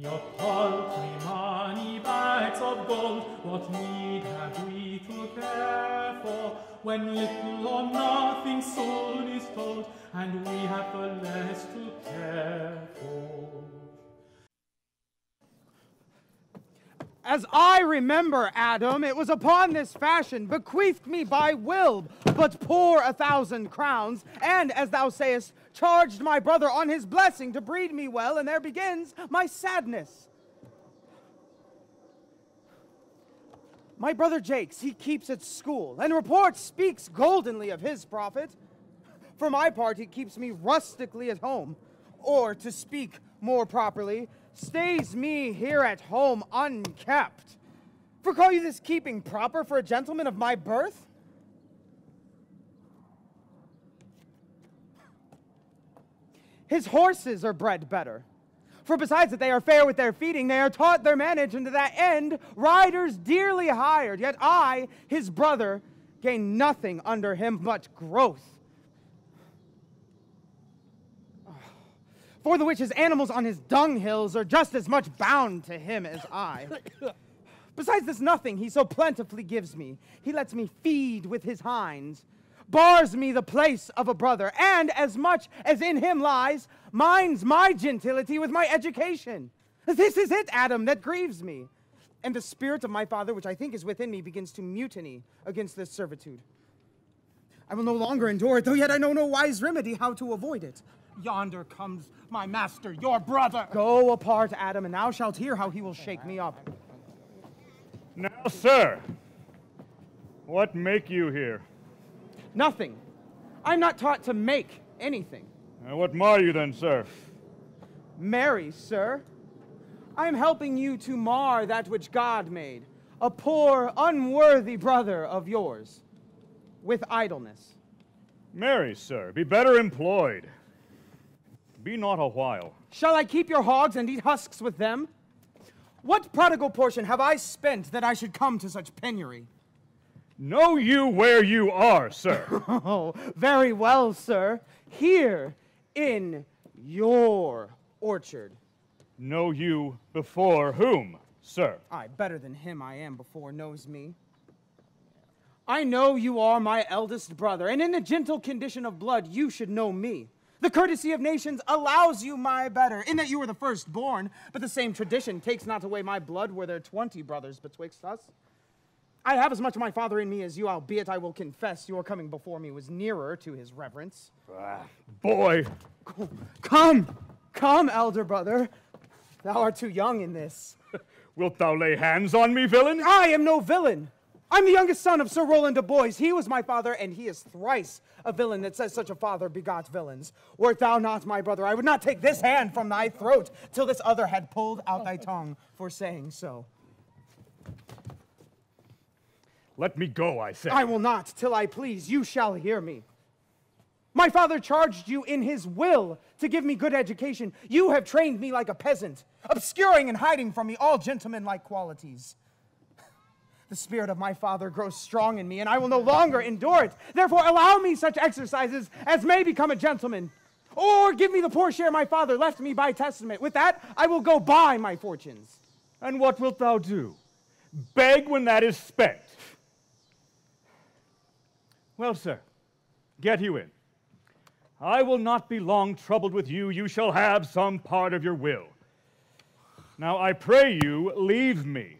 Your paltry money bags of gold, what need have we to care for, when little or nothing soon is told, and we have the less to care for? As I remember, Adam, it was upon this fashion, bequeathed me by will, but poor 1,000 crowns, and, as thou sayest, charged my brother on his blessing to breed me well, and there begins my sadness. My brother Jakes, he keeps at school, and report speaks goldenly of his profit. For my part, he keeps me rustically at home, or, to speak more properly, stays me here at home unkept. For call you this keeping proper for a gentleman of my birth? His horses are bred better. For besides that they are fair with their feeding, they are taught their manage, and to that end riders dearly hired. Yet I, his brother, gain nothing under him but growth. For the which his animals on his dunghills are just as much bound to him as I. Besides this nothing he so plentifully gives me. He lets me feed with his hinds, bars me the place of a brother, and as much as in him lies, minds my gentility with my education. This is it, Adam, that grieves me. And the spirit of my father, which I think is within me, begins to mutiny against this servitude. I will no longer endure it, though yet I know no wise remedy how to avoid it. Yonder comes my master, your brother. Go apart, Adam, and thou shalt hear how he will shake me up. Now, sir, what make you here? Nothing. I'm not taught to make anything. What mar you then, sir? Marry, sir. I am helping you to mar that which God made, a poor, unworthy brother of yours, with idleness. Marry, sir, be better employed. Be not a while. Shall I keep your hogs and eat husks with them? What prodigal portion have I spent that I should come to such penury? Know you where you are, sir? Oh, very well, sir. Here in your orchard. Know you before whom, sir? Aye, better than him I am before knows me. I know you are my eldest brother, and in the gentle condition of blood you should know me. The courtesy of nations allows you my better, in that you were the firstborn, but the same tradition takes not away my blood were there 20 brothers betwixt us. I have as much my father in me as you, albeit I will confess your coming before me was nearer to his reverence. Boy! Come, elder brother. Thou art too young in this. Wilt thou lay hands on me, villain? I am no villain. I'm the youngest son of Sir Roland de Boys. He was my father, and he is thrice a villain that says such a father begot villains. Wert thou not my brother, I would not take this hand from thy throat till this other had pulled out thy tongue for saying so. Let me go, I say. I will not, till I please. You shall hear me. My father charged you in his will to give me good education. You have trained me like a peasant, obscuring and hiding from me all gentlemanlike qualities. The spirit of my father grows strong in me, and I will no longer endure it. Therefore, allow me such exercises as may become a gentleman. Or give me the poor share my father left me by testament. With that, I will go buy my fortunes. And what wilt thou do? Beg when that is spent. Well, sir, get you in. I will not be long troubled with you. You shall have some part of your will. Now, I pray you, leave me.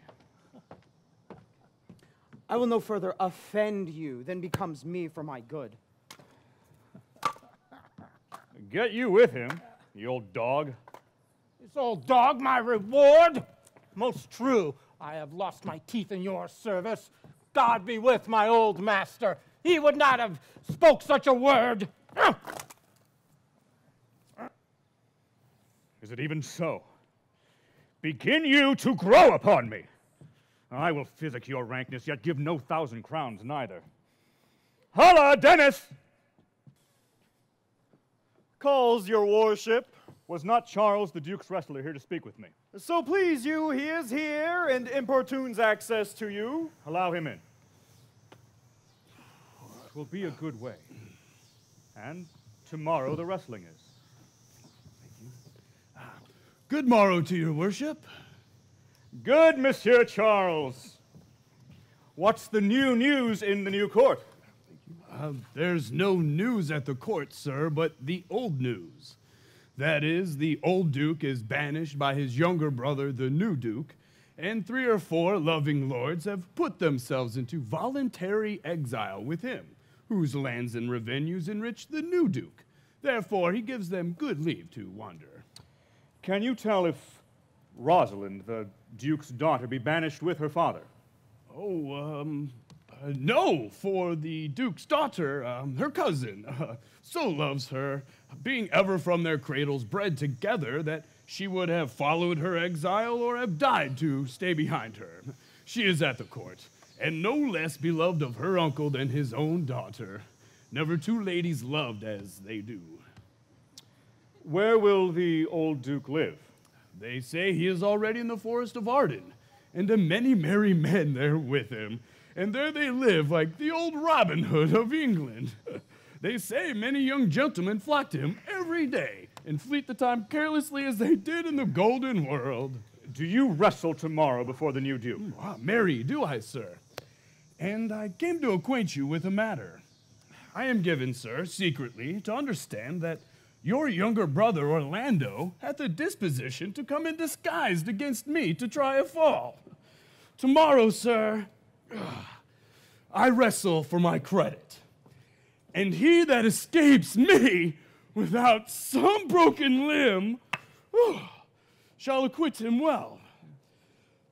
I will no further offend you than becomes me for my good. Get you with him, you old dog. This old dog my reward? Most true, I have lost my teeth in your service. God be with my old master. He would not have spoke such a word. Is it even so? Begin you to grow upon me. I will physic your rankness, yet give no 1,000 crowns neither. Holla, Dennis! Calls your worship. Was not Charles the Duke's wrestler here to speak with me? So please you, he is here and importunes access to you. Allow him in. It will be a good way. And tomorrow the wrestling is. Good morrow to your worship. Good, Monsieur Charles. What's the new news in the new court? There's no news at the court, sir, but the old news. That is, the old duke is banished by his younger brother, the new duke, and 3 or 4 loving lords have put themselves into voluntary exile with him, whose lands and revenues enrich the new duke. Therefore, he gives them good leave to wander. Can you tell if Rosalind, the duke's daughter, be banished with her father? No, for the duke's daughter, her cousin, so loves her, being ever from their cradles bred together, that she would have followed her exile or have died to stay behind her. She is at the court, and no less beloved of her uncle than his own daughter. Never 2 ladies loved as they do. Where will the old duke live? They say he is already in the forest of Arden, and a many merry men there with him. And there they live like the old Robin Hood of England. They say many young gentlemen flock to him every day and fleet the time carelessly as they did in the golden world. Do you wrestle tomorrow before the new duke? Marry, do I, sir? And I came to acquaint you with a matter. I am given, sir, secretly, to understand that your younger brother Orlando hath a disposition to come in disguised against me to try a fall. Tomorrow, sir, I wrestle for my credit, and he that escapes me without some broken limb shall acquit him well.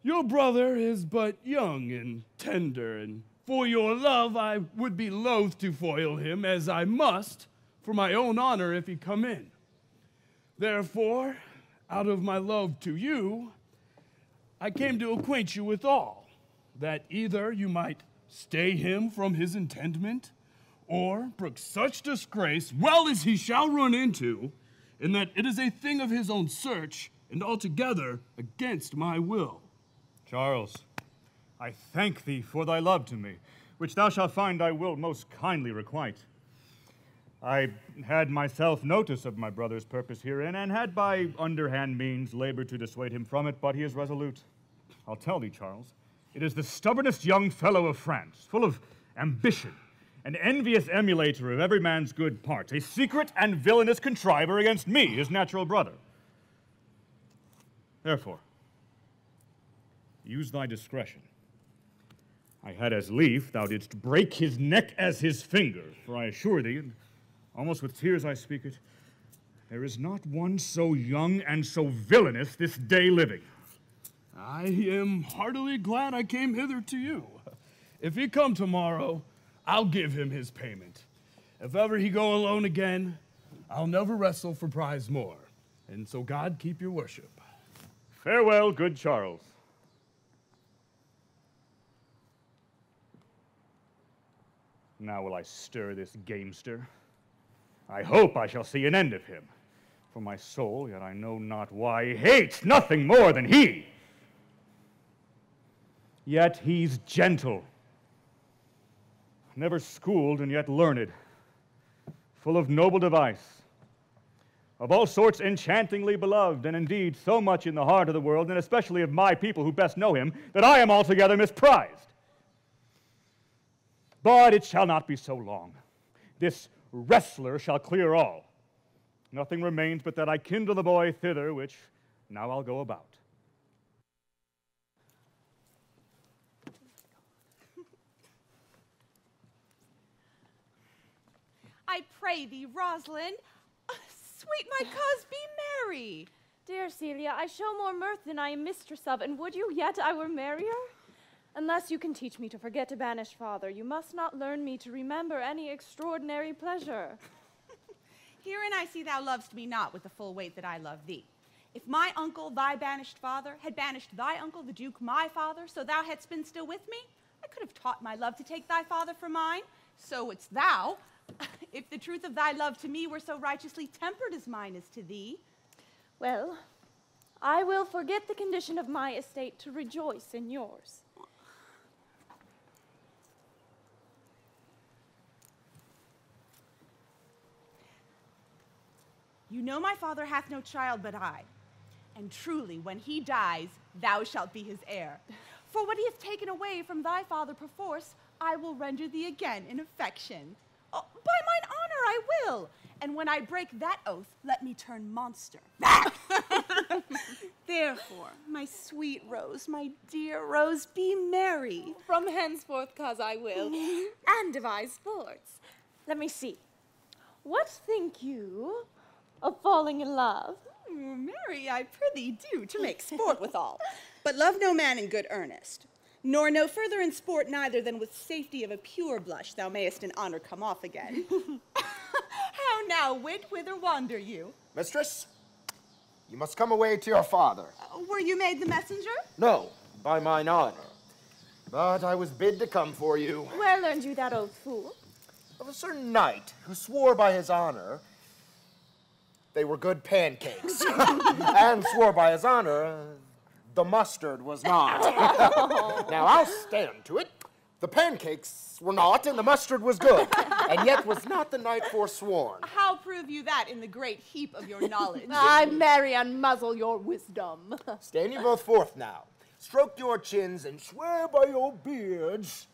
Your brother is but young and tender, and for your love I would be loath to foil him, as I must, for my own honor if he come in. Therefore, out of my love to you, I came to acquaint you with all, that either you might stay him from his intendment, or brook such disgrace, well as he shall run into, in that it is a thing of his own search, and altogether against my will. Charles, I thank thee for thy love to me, which thou shalt find I will most kindly requite. I had myself notice of my brother's purpose herein, and had by underhand means labored to dissuade him from it, but he is resolute. I'll tell thee, Charles, it is the stubbornest young fellow of France, full of ambition, an envious emulator of every man's good parts, a secret and villainous contriver against me, his natural brother. Therefore, use thy discretion. I had as lief thou didst break his neck as his finger, for I assure thee, and almost with tears I speak it, there is not one so young and so villainous this day living. I am heartily glad I came hither to you. If he come tomorrow, I'll give him his payment. If ever he go alone again, I'll never wrestle for prize more. And so God keep your worship. Farewell, good Charles. Now will I stir this gamester. I hope I shall see an end of him. For my soul, yet I know not why, hates nothing more than he. Yet he's gentle, never schooled and yet learned, full of noble device, of all sorts enchantingly beloved, and indeed so much in the heart of the world, and especially of my people who best know him, that I am altogether misprized. But it shall not be so long. This wrestler shall clear all. Nothing remains but that I kindle the boy thither, which now I'll go about. I pray thee, Rosalind, sweet my cause, be merry. Dear Celia, I show more mirth than I am mistress of, and would you yet I were merrier? Unless you can teach me to forget a banished father, you must not learn me to remember any extraordinary pleasure. Herein I see thou lovest me not with the full weight that I love thee. If my uncle, thy banished father, had banished thy uncle, the duke, my father, so thou hadst been still with me, I could have taught my love to take thy father for mine. So wouldst thou, if the truth of thy love to me were so righteously tempered as mine is to thee. Well, I will forget the condition of my estate to rejoice in yours. You know my father hath no child but I, And truly, when he dies, thou shalt be his heir. For what he hath taken away from thy father perforce, I will render thee again in affection. Oh, by mine honor I will. And when I break that oath, let me turn monster. Therefore, my sweet Rose, my dear Rose, be merry. From henceforth, 'cause I will, and devise sports. Let me see. What think you of falling in love? Marry, I prithee do, to make sport withal. But love no man in good earnest. Nor no further in sport neither than with safety of a pure blush thou mayest in honor come off again. How now, wit, whither wander you? Mistress, you must come away to your father. Were you made the messenger? No, by mine honor. But I was bid to come for you. Where learned you that oath, fool? Of a certain knight who swore by his honor they were good pancakes. And swore by his honor the mustard was not. Now, I'll stand to it. The pancakes were not, and the mustard was good, and yet was not the knight forsworn. How prove you that in the great heap of your knowledge? I marry and muzzle your wisdom. Stand you both forth now. Stroke your chins and swear by your beards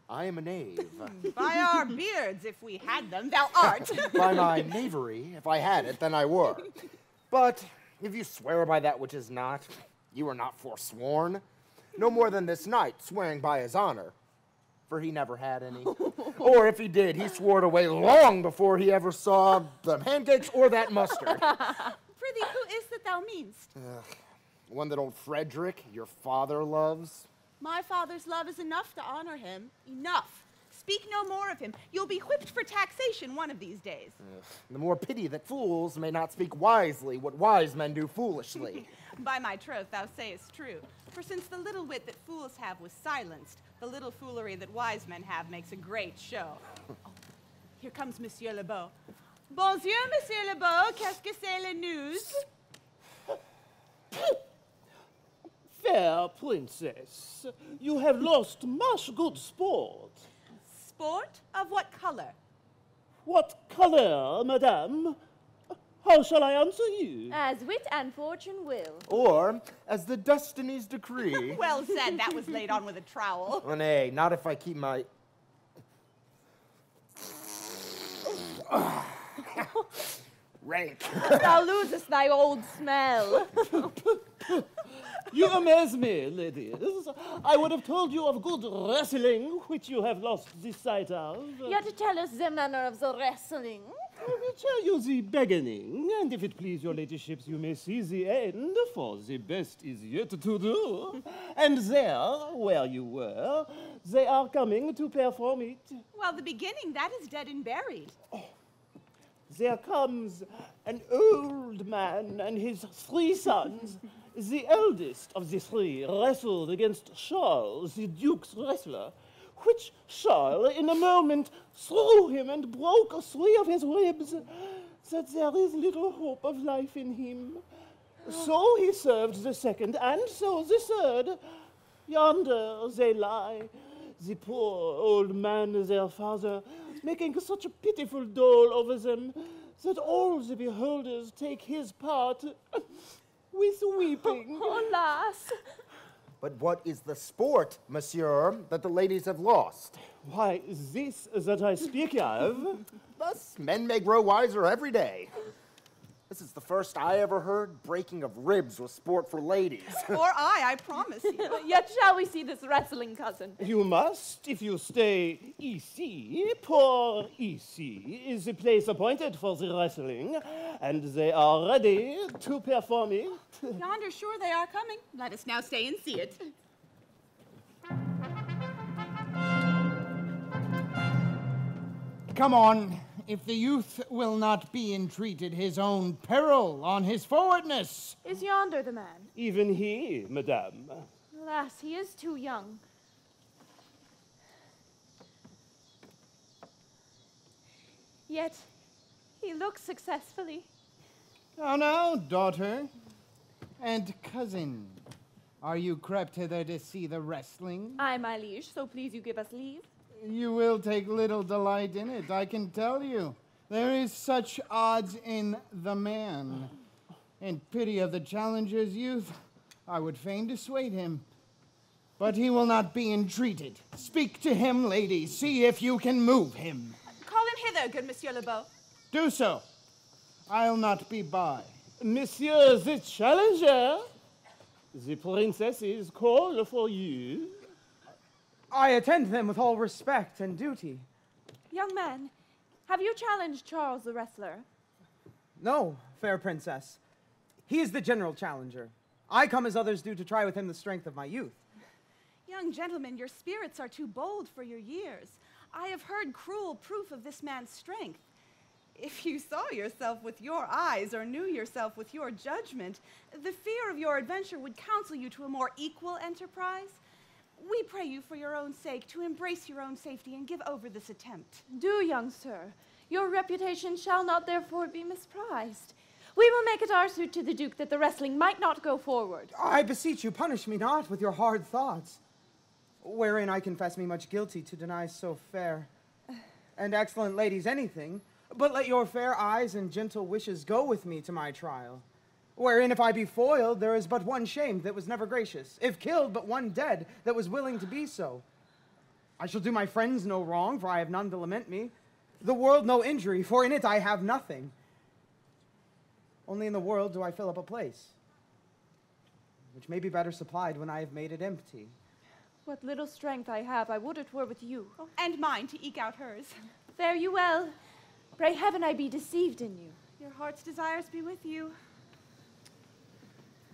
I am a knave. By our beards, if we had them, thou art. By my knavery, if I had it, then I were. But if you swear by that which is not, you are not forsworn. No more than this knight swearing by his honor, for he never had any. Or if he did, he swore it away long before he ever saw the pancakes or that mustard. Prithee, who is that thou meanst? One that old Frederick, your father, loves. My father's love is enough to honor him. Enough. Speak no more of him. You'll be whipped for taxation one of these days. The more pity that fools may not speak wisely what wise men do foolishly. By my troth, thou sayest true. For since the little wit that fools have was silenced, the little foolery that wise men have makes a great show. Oh, here comes Monsieur Lebeau. Bonjour, Monsieur Lebeau. Qu'est-ce que c'est la news? Fair princess, you have lost much good sport. Sport? Of what color? What color, madame? How shall I answer you? As wit and fortune will. Or as the destinies decree. Well said. That was laid on with a trowel. Oh, nay, not if I keep my... rank. Thou losest thy old smell. You amaze me, ladies. I would have told you of good wrestling, which you have lost the sight of. Yet tell us the manner of the wrestling. I will tell you the beginning, and if it please your ladyships, you may see the end, for the best is yet to do. And there, where you were, they are coming to perform it. Well, the beginning, that is dead and buried. There comes an old man and his 3 sons. The eldest of the 3 wrestled against Charles, the Duke's wrestler, which Charles in a moment threw him and broke 3 of his ribs, that there is little hope of life in him. So he served the 2nd, and so the 3rd. Yonder they lie, the poor old man, their father, making such a pitiful dole over them, that all the beholders take his part with weeping. Alas! But what is the sport, monsieur, that the ladies have lost? Why, this that I speak of. Thus, men may grow wiser every day. This is the first I ever heard breaking of ribs was sport for ladies. Or I promise you. Yet shall we see this wrestling, cousin? You must, if you stay ici. Poor ici is the place appointed for the wrestling, and they are ready to perform it. Yonder, sure they are coming. Let us now stay and see it. Come on, if the youth will not be entreated his own peril on his forwardness. Is yonder the man? Even he, madame. Alas, he is too young. Yet he looks successfully. How now, daughter and cousin? Are you crept hither to see the wrestling? Aye, my liege, so please you give us leave. You will take little delight in it, I can tell you. There is such odds in the man. In pity of the challenger's youth, I would fain dissuade him. But he will not be entreated. Speak to him, ladies. See if you can move him. Call him hither, good Monsieur Lebeau. Do so. I'll not be by. Monsieur the challenger, the princesses call for you. I attend them with all respect and duty. Young man, have you challenged Charles the wrestler? No, fair princess. He is the general challenger. I come as others do to try with him the strength of my youth. Young gentlemen, your spirits are too bold for your years. I have heard cruel proof of this man's strength. If you saw yourself with your eyes or knew yourself with your judgment, the fear of your adventure would counsel you to a more equal enterprise. We pray you for your own sake to embrace your own safety and give over this attempt. Do, young sir. Your reputation shall not therefore be misprized. We will make it our suit to the Duke that the wrestling might not go forward. I beseech you, punish me not with your hard thoughts, wherein I confess me much guilty to deny so fair and excellent ladies anything, but let your fair eyes and gentle wishes go with me to my trial, wherein if I be foiled, there is but one shamed that was never gracious, if killed, but one dead that was willing to be so. I shall do my friends no wrong, for I have none to lament me, the world no injury, for in it I have nothing. Only in the world do I fill up a place, which may be better supplied when I have made it empty. What little strength I have, I would it were with you. Oh, and mine to eke out hers. Fare you well. Pray heaven I be deceived in you. Your heart's desires be with you.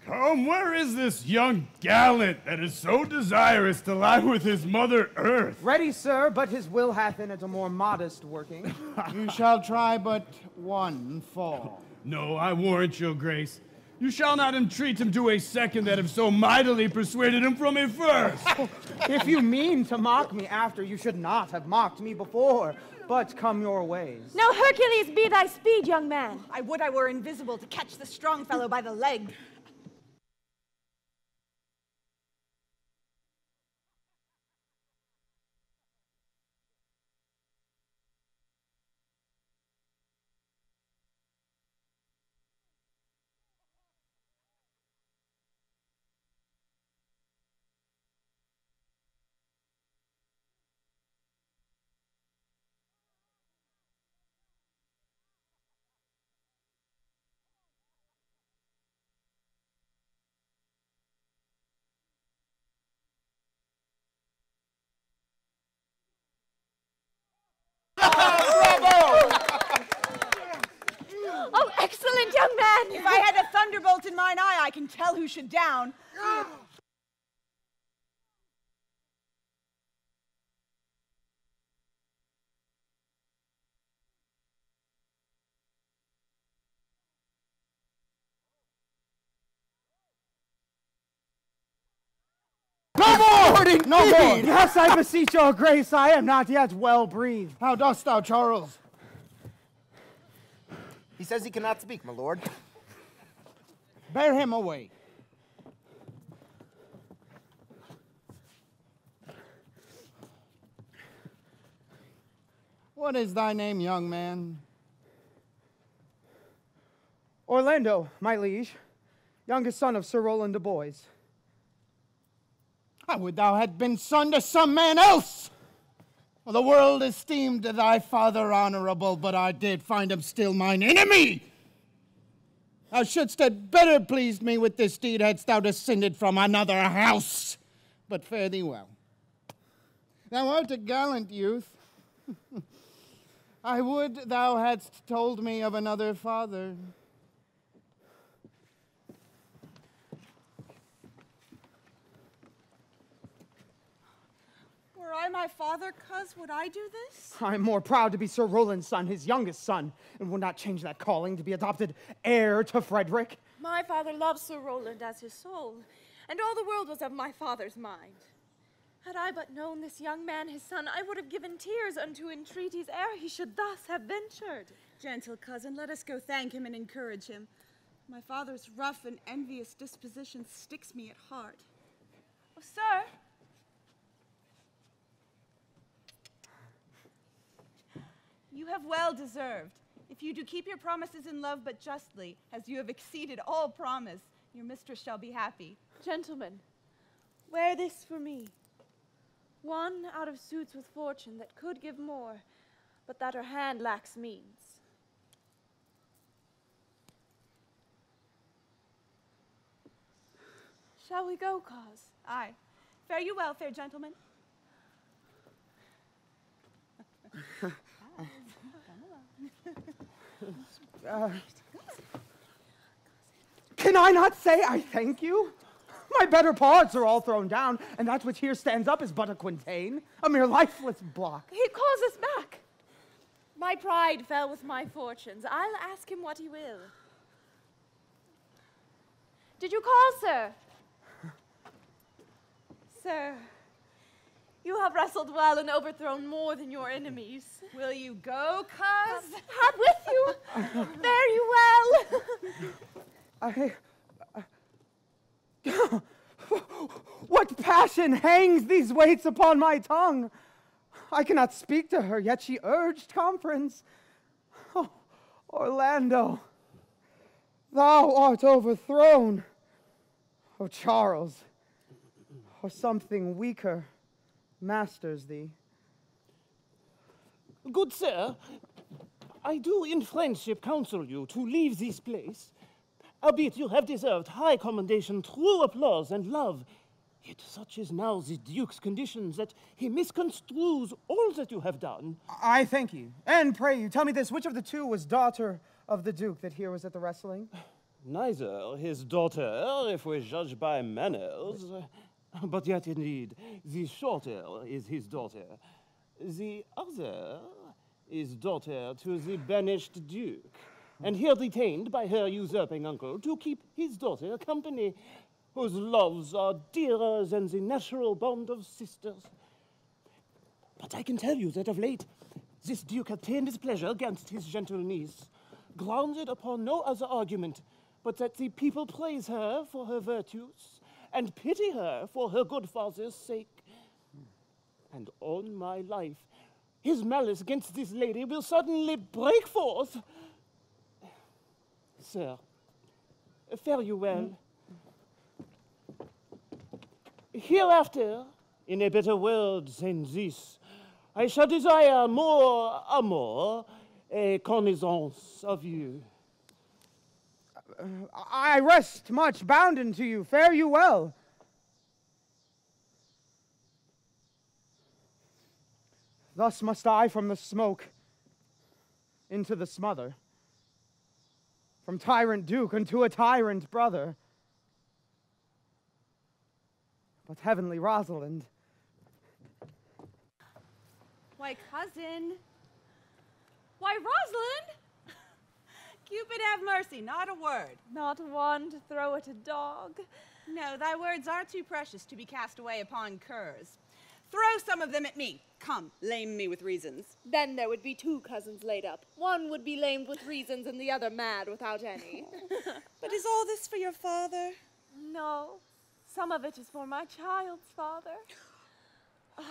Come, where is this young gallant that is so desirous to lie with his mother earth? Ready, sir, but his will hath in it a more modest working. You shall try but one fall. No, I warrant your grace. You shall not entreat him to a second that have so mightily persuaded him from a first. If you mean to mock me after, you should not have mocked me before, but come your ways. Now Hercules be thy speed, young man. I would I were invisible to catch the strong fellow by the leg. Oh, excellent, young man! If I had a thunderbolt in mine eye, I can tell who should down. No more! No more! Yes, I beseech your grace, I am not yet well breathed. How dost thou, Charles? He says he cannot speak, my lord. Bear him away. What is thy name, young man? Orlando, my liege, youngest son of Sir Roland de Boys. I would thou had been son to some man else. Well, the world esteemed thy father honorable, but I did find him still mine enemy. Thou shouldst have better pleased me with this deed hadst thou descended from another house. But fare thee well. Thou art a gallant youth. I would thou hadst told me of another father. Were I my father, cuz, would I do this? I'm more proud to be Sir Roland's son, his youngest son, and would not change that calling to be adopted heir to Frederick. My father loves Sir Roland as his soul, and all the world was of my father's mind. Had I but known this young man his son, I would have given tears unto entreaties ere he should thus have ventured. Gentle cousin, let us go thank him and encourage him. My father's rough and envious disposition sticks me at heart. Oh, sir. You have well deserved. If you do keep your promises in love but justly, as you have exceeded all promise, your mistress shall be happy. Gentlemen, wear this for me. One out of suits with fortune that could give more, but that her hand lacks means. Shall we go, cause? Aye. Fare you well, fair gentlemen. Can I not say I thank you? My better parts are all thrown down, and that which here stands up is but a quintain, a mere lifeless block. He calls us back. My pride fell with my fortunes. I'll ask him what he will. Did you call, sir? Sir, you have wrestled well and overthrown more than your enemies. Will you go, cuz? Have with you. Fare you well. What passion hangs these weights upon my tongue? I cannot speak to her, yet she urged conference. Oh, Orlando, thou art overthrown. Oh, Charles, or something weaker masters thee. Good sir, I do in friendship counsel you to leave this place. Albeit you have deserved high commendation, true applause, and love. Yet such is now the Duke's conditions that he misconstrues all that you have done. I thank you. And pray you, tell me this, which of the two was daughter of the Duke that here was at the wrestling? Neither his daughter, if we judge by manners. But yet indeed, the shorter is his daughter. The other is daughter to the banished Duke, and here detained by her usurping uncle to keep his daughter company, whose loves are dearer than the natural bond of sisters. But I can tell you that of late, this Duke hath ta'en his pleasure against his gentle niece, grounded upon no other argument but that the people praise her for her virtues, and pity her for her good father's sake. And on my life, his malice against this lady will suddenly break forth. Sir, fare you well. Hereafter, in a better world than this, I shall desire more amour, a connaissance of you. I rest much bounden to you. Fare you well. Thus must I from the smoke into the smother, from tyrant Duke unto a tyrant brother. But heavenly Rosalind. Why, cousin. Why, Rosalind! Cupid have mercy, not a word. Not one to throw at a dog. No, thy words are too precious to be cast away upon curs. Throw some of them at me. Come, lame me with reasons. Then there would be two cousins laid up. One would be lamed with reasons and the other mad without any. But is all this for your father? No, some of it is for my child's father. Oh,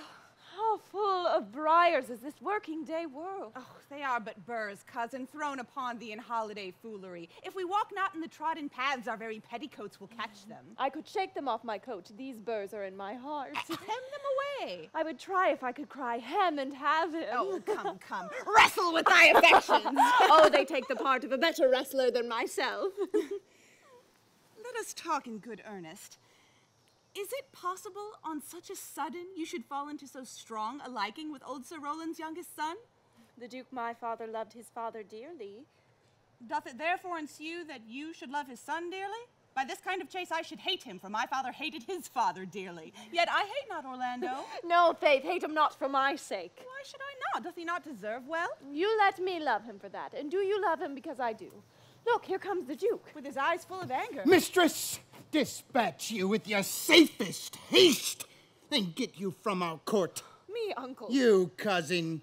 how full of briars is this working day world. Oh, they are but burrs, cousin, thrown upon thee in holiday foolery. If we walk not in the trodden paths, our very petticoats will catch them. I could shake them off my coat. These burrs are in my heart. Hem them away. I would try if I could cry hem and have him. Oh, come, come. Wrestle with thy affections. Oh, they take the part of a better wrestler than myself. Let us talk in good earnest. Is it possible on such a sudden you should fall into so strong a liking with old Sir Rowland's youngest son? The Duke my father loved his father dearly. Doth it therefore ensue that you should love his son dearly? By this kind of chase I should hate him, for my father hated his father dearly. Yet I hate not Orlando. No, Faith, hate him not for my sake. Why should I not? Doth he not deserve well? You let me love him for that, and do you love him because I do? Look, here comes the Duke. With his eyes full of anger. Mistress, dispatch you with your safest haste, and get you from our court. Me, uncle. You, cousin,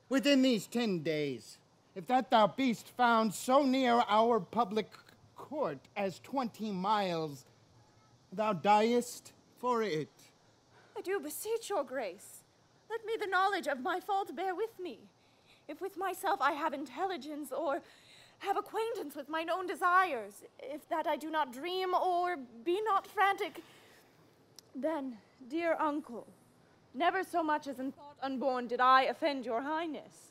within these 10 days, if that thou beest found so near our public court as 20 miles, thou diest for it. I do beseech your grace. Let me the knowledge of my fault bear with me. if with myself I have intelligence, or have acquaintance with mine own desires, if that I do not dream, or be not frantic, then, dear uncle, never so much as in thought unborn did I offend your highness.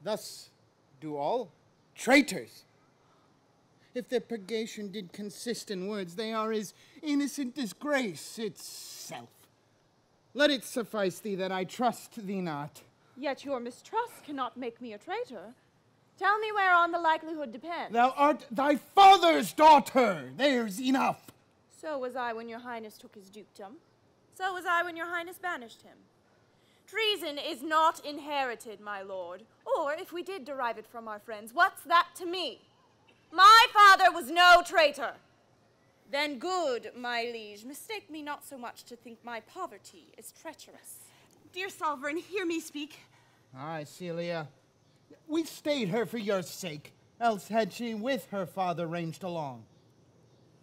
Thus do all traitors. If their purgation did consist in words, they are as innocent as grace itself. Let it suffice thee that I trust thee not. Yet your mistrust cannot make me a traitor. Tell me whereon the likelihood depends. Thou art thy father's daughter. There's enough. So was I when your highness took his dukedom. So was I when your highness banished him. Treason is not inherited, my lord. Or, if we did derive it from our friends, what's that to me? My father was no traitor. Then good, my liege, mistake me not so much to think my poverty is treacherous. Dear sovereign, hear me speak. Aye, Celia. We stayed her for your sake, else had she with her father ranged along.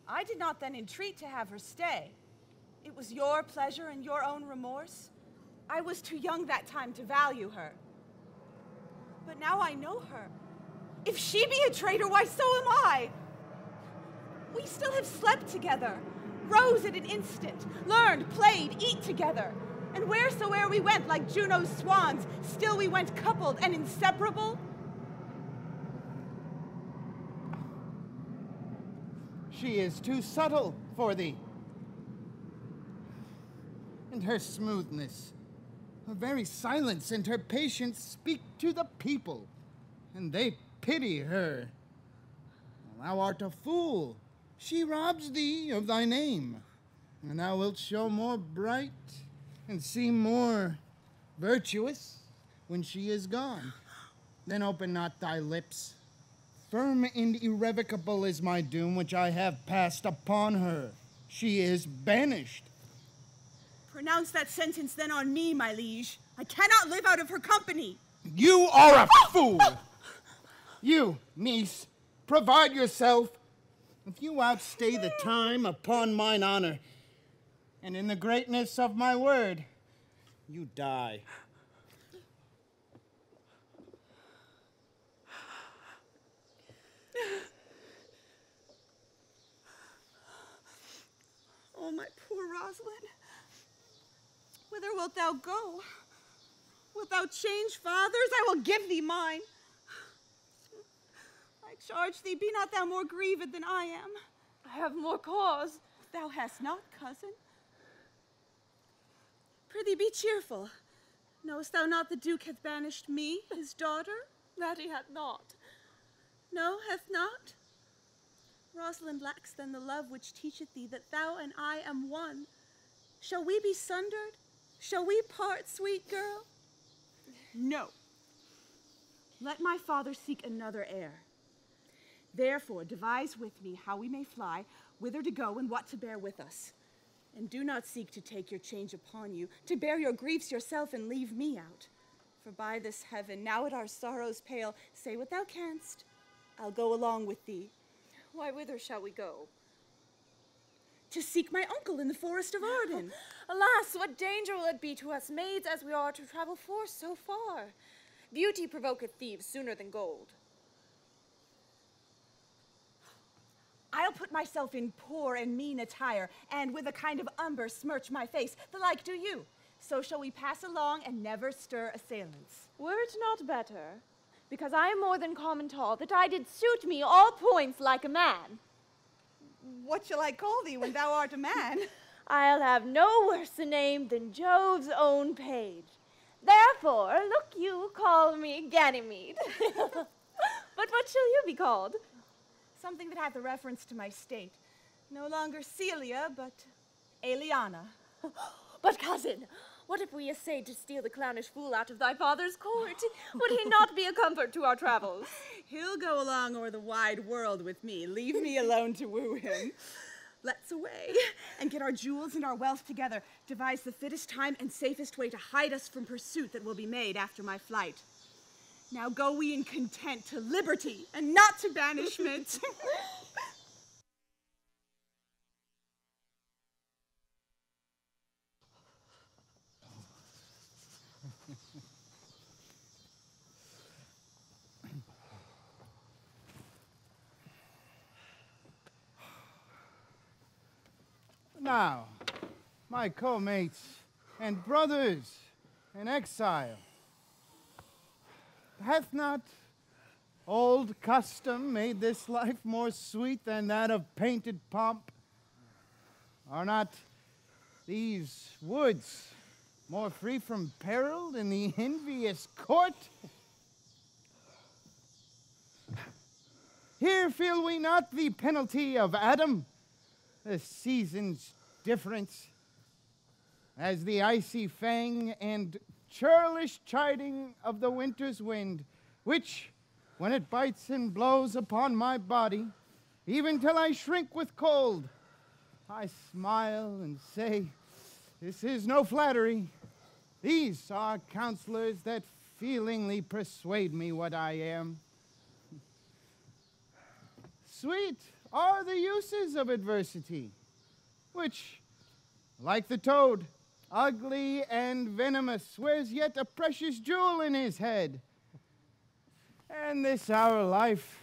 I did not then entreat to have her stay. It was your pleasure and your own remorse. I was too young that time to value her. But now I know her. If she be a traitor, why, so am I. We still have slept together, rose at an instant, learned, played, eat together. And wheresoe'er we went, like Juno's swans, still we went coupled and inseparable. She is too subtle for thee. And her smoothness, her very silence and her patience speak to the people, and they pity her. Thou art a fool. She robs thee of thy name, and thou wilt show more bright and seem more virtuous when she is gone. Then open not thy lips. Firm and irrevocable is my doom which I have passed upon her. She is banished. Pronounce that sentence then on me, my liege. I cannot live out of her company. You are a fool! You, niece, provide yourself. If you outstay the time, upon mine honor, and in the greatness of my word, you die. Oh, my poor Rosalind. Whither wilt thou go? Wilt thou change fathers? I will give thee mine. I charge thee, be not thou more grieved than I am. I have more cause. Thou hast not, cousin. Prithee, be cheerful. Knowest thou not the Duke hath banished me, his daughter? That he hath not. No, hath not? Rosalind lacks then the love which teacheth thee that thou and I am one. Shall we be sundered? Shall we part, sweet girl? No. Let my father seek another heir. Therefore, devise with me how we may fly, whither to go, and what to bear with us. And do not seek to take your change upon you, to bear your griefs yourself and leave me out. For by this heaven, now at our sorrows pale, say what thou canst. I'll go along with thee. Why, whither shall we go? To seek my uncle in the forest of Arden. Alas, what danger will it be to us maids as we are to travel forth so far? Beauty provoketh thieves sooner than gold. I'll put myself in poor and mean attire, and with a kind of umber smirch my face, the like do you. So shall we pass along and never stir assailants. Were it not better, because I am more than common tall, that I did suit me all points like a man? What shall I call thee when thou art a man? I'll have no worse a name than Jove's own page. Therefore, look you, call me Ganymede. But what shall you be called? Something that hath a reference to my state. No longer Celia, but Eliana. But cousin, what if we essayed to steal the clownish fool out of thy father's court? Would he not be a comfort to our travels? He'll go along o'er the wide world with me. Leave me alone to woo him. Let's away and get our jewels and our wealth together. Devise the fittest time and safest way to hide us from pursuit that will be made after my flight. Now go we in content to liberty and not to banishment. Now, my co-mates and brothers in exile, hath not old custom made this life more sweet than that of painted pomp? Are not these woods more free from peril than the envious court? Here feel we not the penalty of Adam, the season's difference, as the icy fang and churlish chiding of the winter's wind, which, when it bites and blows upon my body, even till I shrink with cold, I smile and say, this is no flattery. These are counselors that feelingly persuade me what I am. Sweet are the uses of adversity, which, like the toad, ugly and venomous, wears yet a precious jewel in his head. And this our life,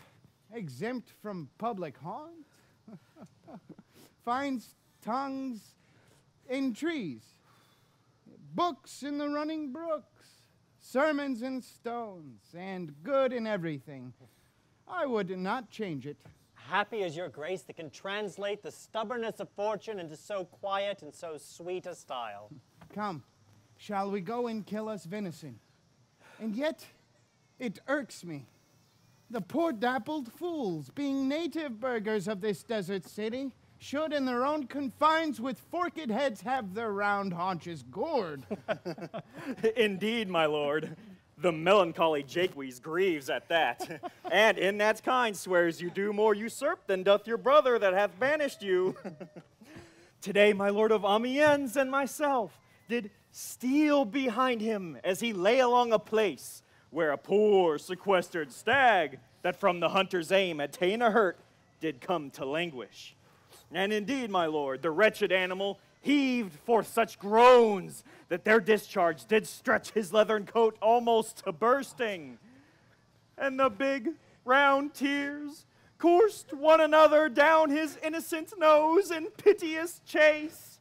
exempt from public haunt, finds tongues in trees, books in the running brooks, sermons in stones, and good in everything. I would not change it. Happy is your grace that can translate the stubbornness of fortune into so quiet and so sweet a style. Come, shall we go and kill us venison? And yet, it irks me. The poor dappled fools, being native burghers of this desert city, should in their own confines with forked heads have their round haunches gored. Indeed, my lord. The melancholy Jaques grieves at that, and in that kind swears you do more usurp than doth your brother that hath banished you. Today my lord of Amiens and myself did steal behind him as he lay along a place where a poor sequestered stag that from the hunter's aim had ta'en a hurt did come to languish. And indeed, my lord, the wretched animal heaved forth such groans that their discharge did stretch his leathern coat almost to bursting. And the big round tears coursed one another down his innocent nose in piteous chase.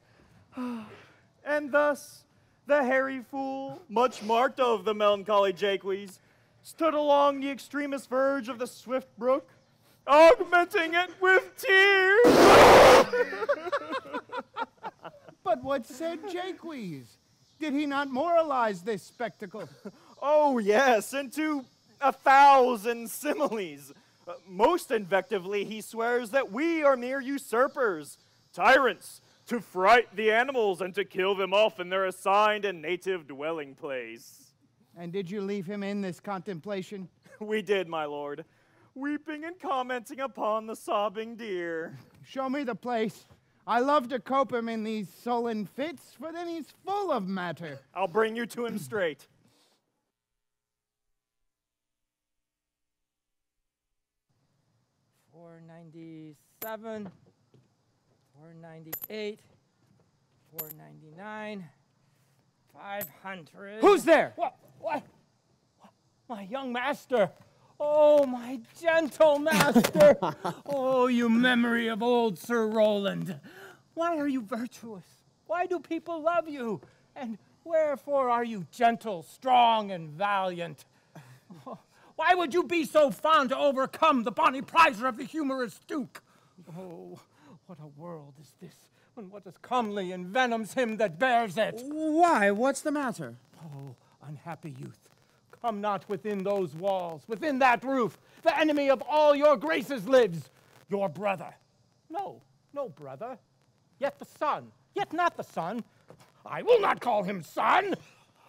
And thus the hairy fool, much marked of the melancholy Jaques, stood along the extremest verge of the swift brook, augmenting it with tears. But what said Jaques? Did he not moralize this spectacle? Oh, yes, into 1,000 similes. Most invectively, he swears that we are mere usurpers, tyrants, to fright the animals and to kill them off in their assigned and native dwelling place. And did you leave him in this contemplation? We did, my lord, weeping and commenting upon the sobbing deer. Show me the place. I love to cope him in these sullen fits, for then he's full of matter. I'll bring you to him straight. $497, $498, $499, $500. Who's there? What? My young master. Oh, my gentle master. Oh, you memory of old Sir Roland. Why are you virtuous? Why do people love you? And wherefore are you gentle, strong, and valiant? Oh, why would you be so fond to overcome the bonny prizer of the humorous Duke? Oh, what a world is this, and what is comely envenoms him that bears it? Why? What's the matter? Oh, unhappy youth. Come not within those walls, within that roof. The enemy of all your graces lives, your brother. No brother, yet the son, yet not the son. I will not call him son.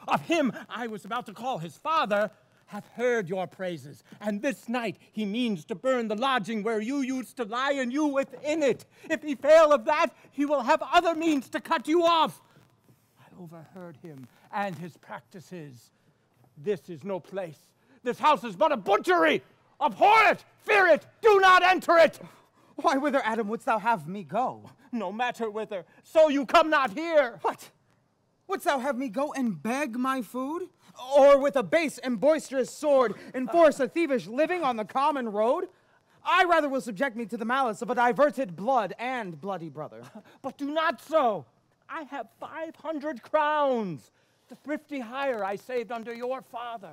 Of him I was about to call his father, hath heard your praises, and this night he means to burn the lodging where you used to lie, and you within it. If he fail of that, he will have other means to cut you off. I overheard him and his practices. This is no place. This house is but a butchery. Abhor it, fear it, do not enter it. Why, whither, Adam, wouldst thou have me go? No matter whither, so you come not here. What? Wouldst thou have me go and beg my food? Or with a base and boisterous sword enforce a thievish living on the common road? I rather will subject me to the malice of a diverted blood and bloody brother. But do not so. I have 500 crowns, the thrifty hire I saved under your father.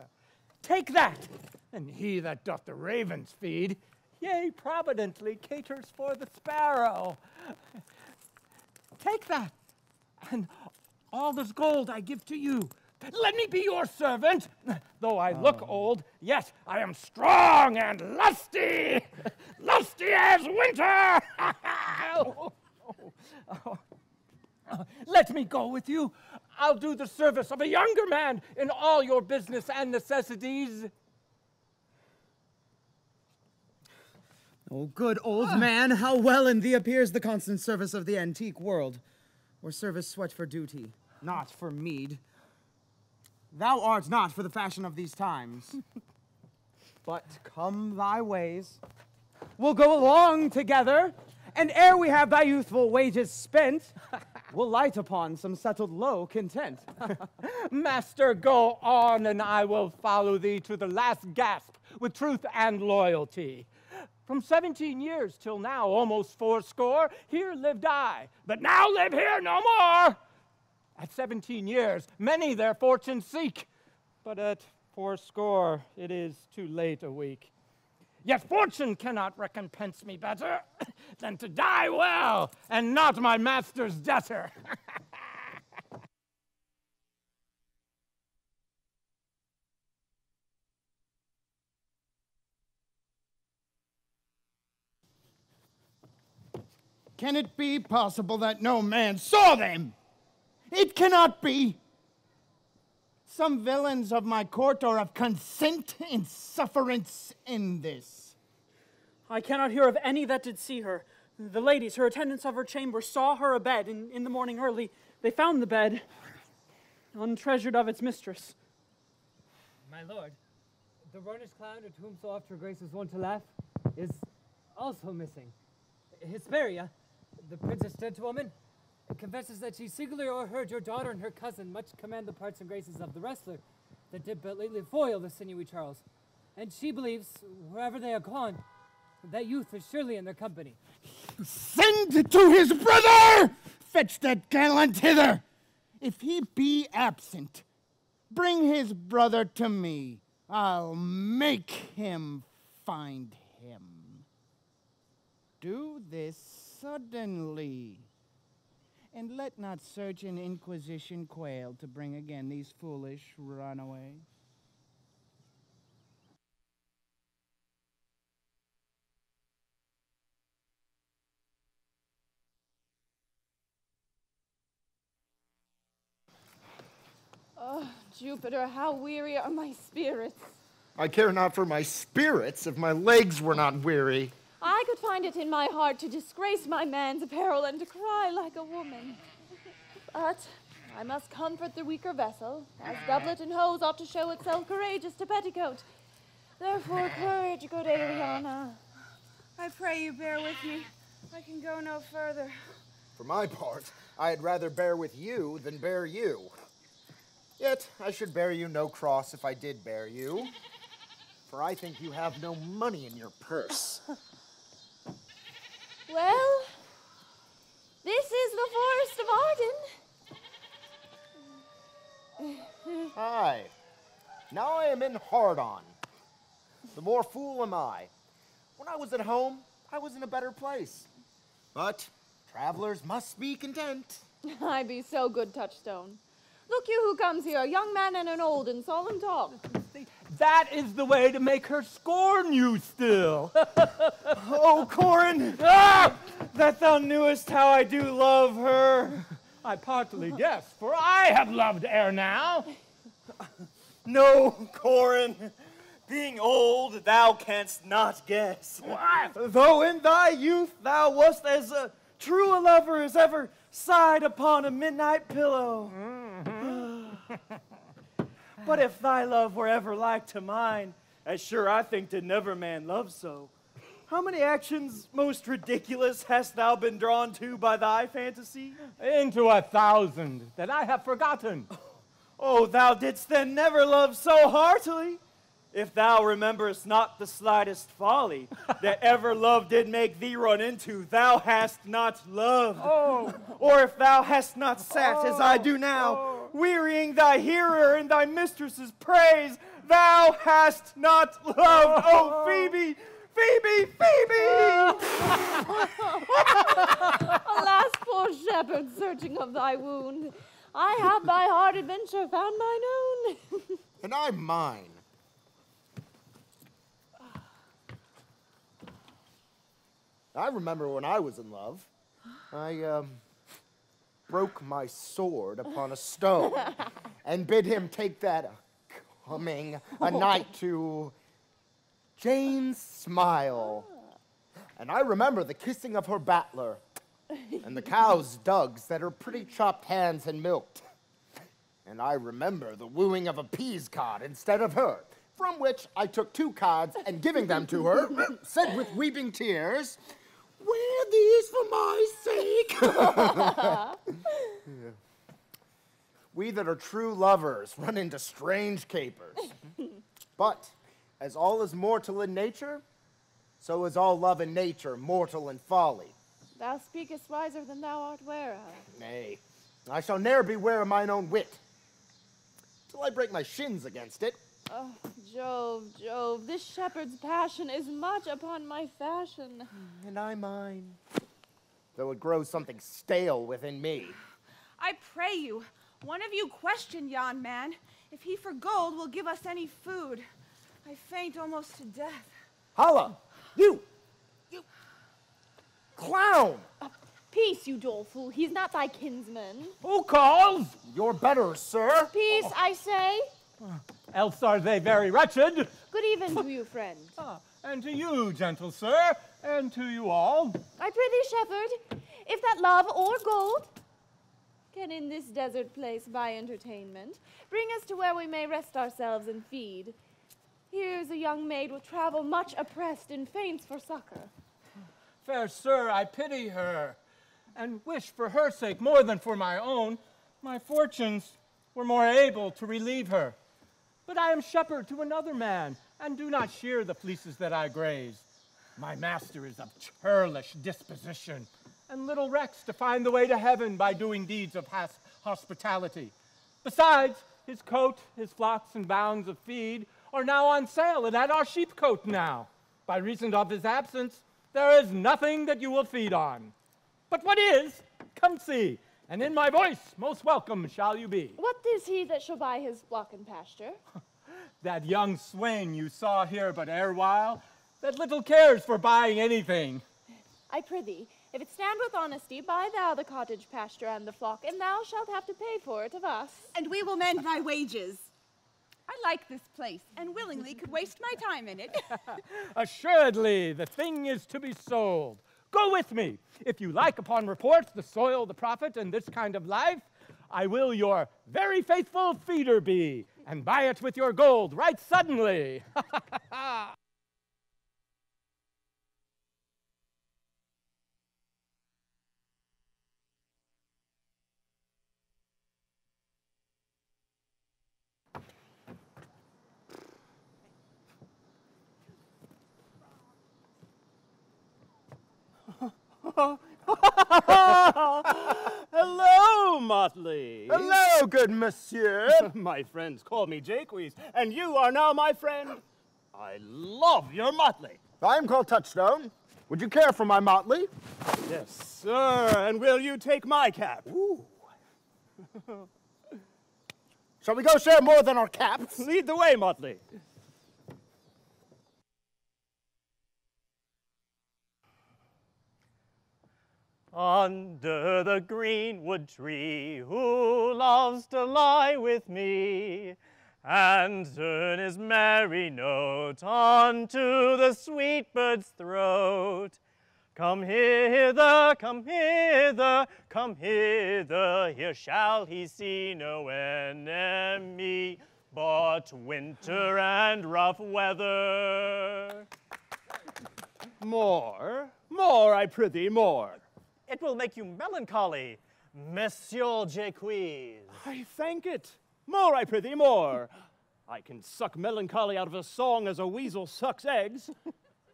Take that, and he that doth the ravens feed, yea, providently caters for the sparrow. Take that, and all this gold I give to you. Let me be your servant. Though I look old, yet I am strong and lusty, lusty as winter. Let me go with you. I'll do the service of a younger man in all your business and necessities. Oh, good old man, how well in thee appears the constant service of the antique world, where service sweat for duty, not for meed. Thou art not for the fashion of these times. But come thy ways, we'll go along together, and ere we have thy youthful wages spent, we'll light upon some settled low content. Master, go on, and I will follow thee to the last gasp with truth and loyalty. From 17 years till now, almost 80, here lived I, but now live here no more. At 17 years, many their fortune seek, but at 80 it is too late a week. Yet fortune cannot recompense me better than to die well and not my master's debtor. Can it be possible that no man saw them? It cannot be. Some villains of my court are of consent in sufferance in this. I cannot hear of any that did see her. The ladies, her attendants of her chamber, saw her abed in the morning early. They found the bed, untreasured of its mistress. My lord, the varnished clown at whom so oft her grace was wont to laugh is also missing. Hesperia, the princess gentlewoman, confesses that she secretly o'erheard your daughter and her cousin much command the parts and graces of the wrestler that did but lately foil the sinewy Charles. And she believes, wherever they are gone, that youth is surely in their company. Send to his brother! Fetch that gallant hither! If he be absent, bring his brother to me. I'll make him find him. Do this suddenly. And let not search and inquisition quail to bring again these foolish runaways. Oh, Jupiter, how weary are my spirits. I care not for my spirits if my legs were not weary. I could find it in my heart to disgrace my man's apparel and to cry like a woman. But I must comfort the weaker vessel, as doublet and hose ought to show itself courageous to petticoat. Therefore, courage, good Ariana. I pray you bear with me. I can go no further. For my part, I had rather bear with you than bear you. Yet I should bear you no cross if I did bear you, for I think you have no money in your purse. Well, this is the Forest of Arden. Aye. Now I am in hard-on. The more fool am I. When I was at home, I was in a better place. But travelers must be content. I be so good, Touchstone. Look you who comes here, a young man and an old, in solemn talk. That is the way to make her scorn you still. Oh, Corin, that thou knewest how I do love her. I partly guess, for I have loved ere now. No, Corin, being old, thou canst not guess. Why? Though in thy youth thou wast as true a lover as ever sighed upon a midnight pillow. But if thy love were ever like to mine, as sure I think did never man love so, how many actions most ridiculous hast thou been drawn to by thy fantasy? Into 1,000 that I have forgotten. Oh, thou didst then never love so heartily. If thou rememberest not the slightest folly that ever love did make thee run into, thou hast not loved. Oh. Or if thou hast not sat as I do now, wearying thy hearer in thy mistress's praise, thou hast not loved. Oh, Phoebe, Phoebe, Phoebe! Alas, poor shepherd, searching of thy wound, I have by hard adventure found mine own. And I'm mine. I remember when I was in love, I broke my sword upon a stone and bid him take that coming a night to Jane's smile. And I remember the kissing of her battler and the cow's dugs that her pretty chopped hands had milked. And I remember the wooing of a peas cod instead of her, from which I took 2 cods and giving them to her, said with weeping tears, "Wear these for my sake." Yeah. We that are true lovers run into strange capers. But as all is mortal in nature, so is all love in nature mortal in folly. Thou speakest wiser than thou art ware of. Nay, I shall ne'er beware of mine own wit, till I break my shins against it. Oh, Jove, Jove, this shepherd's passion is much upon my fashion. And I mine, though it grows something stale within me. I pray you, one of you question yon man, if he for gold will give us any food. I faint almost to death. Holla! You clown! Peace, you doleful, he's not thy kinsman. Who calls? You're better, sir. Peace, I say. Else are they very wretched. Good even to you, friend. And to you, gentle sir, and to you all. I prithee, shepherd, if that love or gold can in this desert place buy entertainment, bring us to where we may rest ourselves and feed. Here's a young maid will travel much oppressed and faints for succor. Fair sir, I pity her, and wish for her sake more than for my own. My fortunes were more able to relieve her. But I am shepherd to another man, and do not shear the fleeces that I graze. My master is of churlish disposition, and little recks to find the way to heaven by doing deeds of hospitality. Besides, his coat, his flocks and bounds of feed are now on sale, and at our sheepcote now. By reason of his absence, there is nothing that you will feed on. But what is, come see, and in my voice most welcome shall you be. What is he that shall buy his flock and pasture? That young swain you saw here but erewhile, that little cares for buying anything. I prithee, if it stand with honesty, buy thou the cottage pasture and the flock, and thou shalt have to pay for it of us. And we will mend thy wages. I like this place, and willingly could waste my time in it. Assuredly, the thing is to be sold. Go with me. If you like, upon report, the soil, the profit, and this kind of life, I will your very faithful feeder be, and buy it with your gold right suddenly. Hello, Motley. Hello, good monsieur. My friends call me Jacques, and you are now my friend. I love your motley. I am called Touchstone. Would you care for my motley? Yes, sir. And will you take my cap? Ooh. Shall we go share more than our caps? Lead the way, Motley. Under the greenwood tree, who loves to lie with me, and turn his merry note onto the sweet bird's throat. Come hither, come hither, come hither, here shall he see no enemy, but winter and rough weather. More, I prithee, more. It will make you melancholy, Monsieur Jacques. I thank it. More, I prithee, more. I can suck melancholy out of a song as a weasel sucks eggs.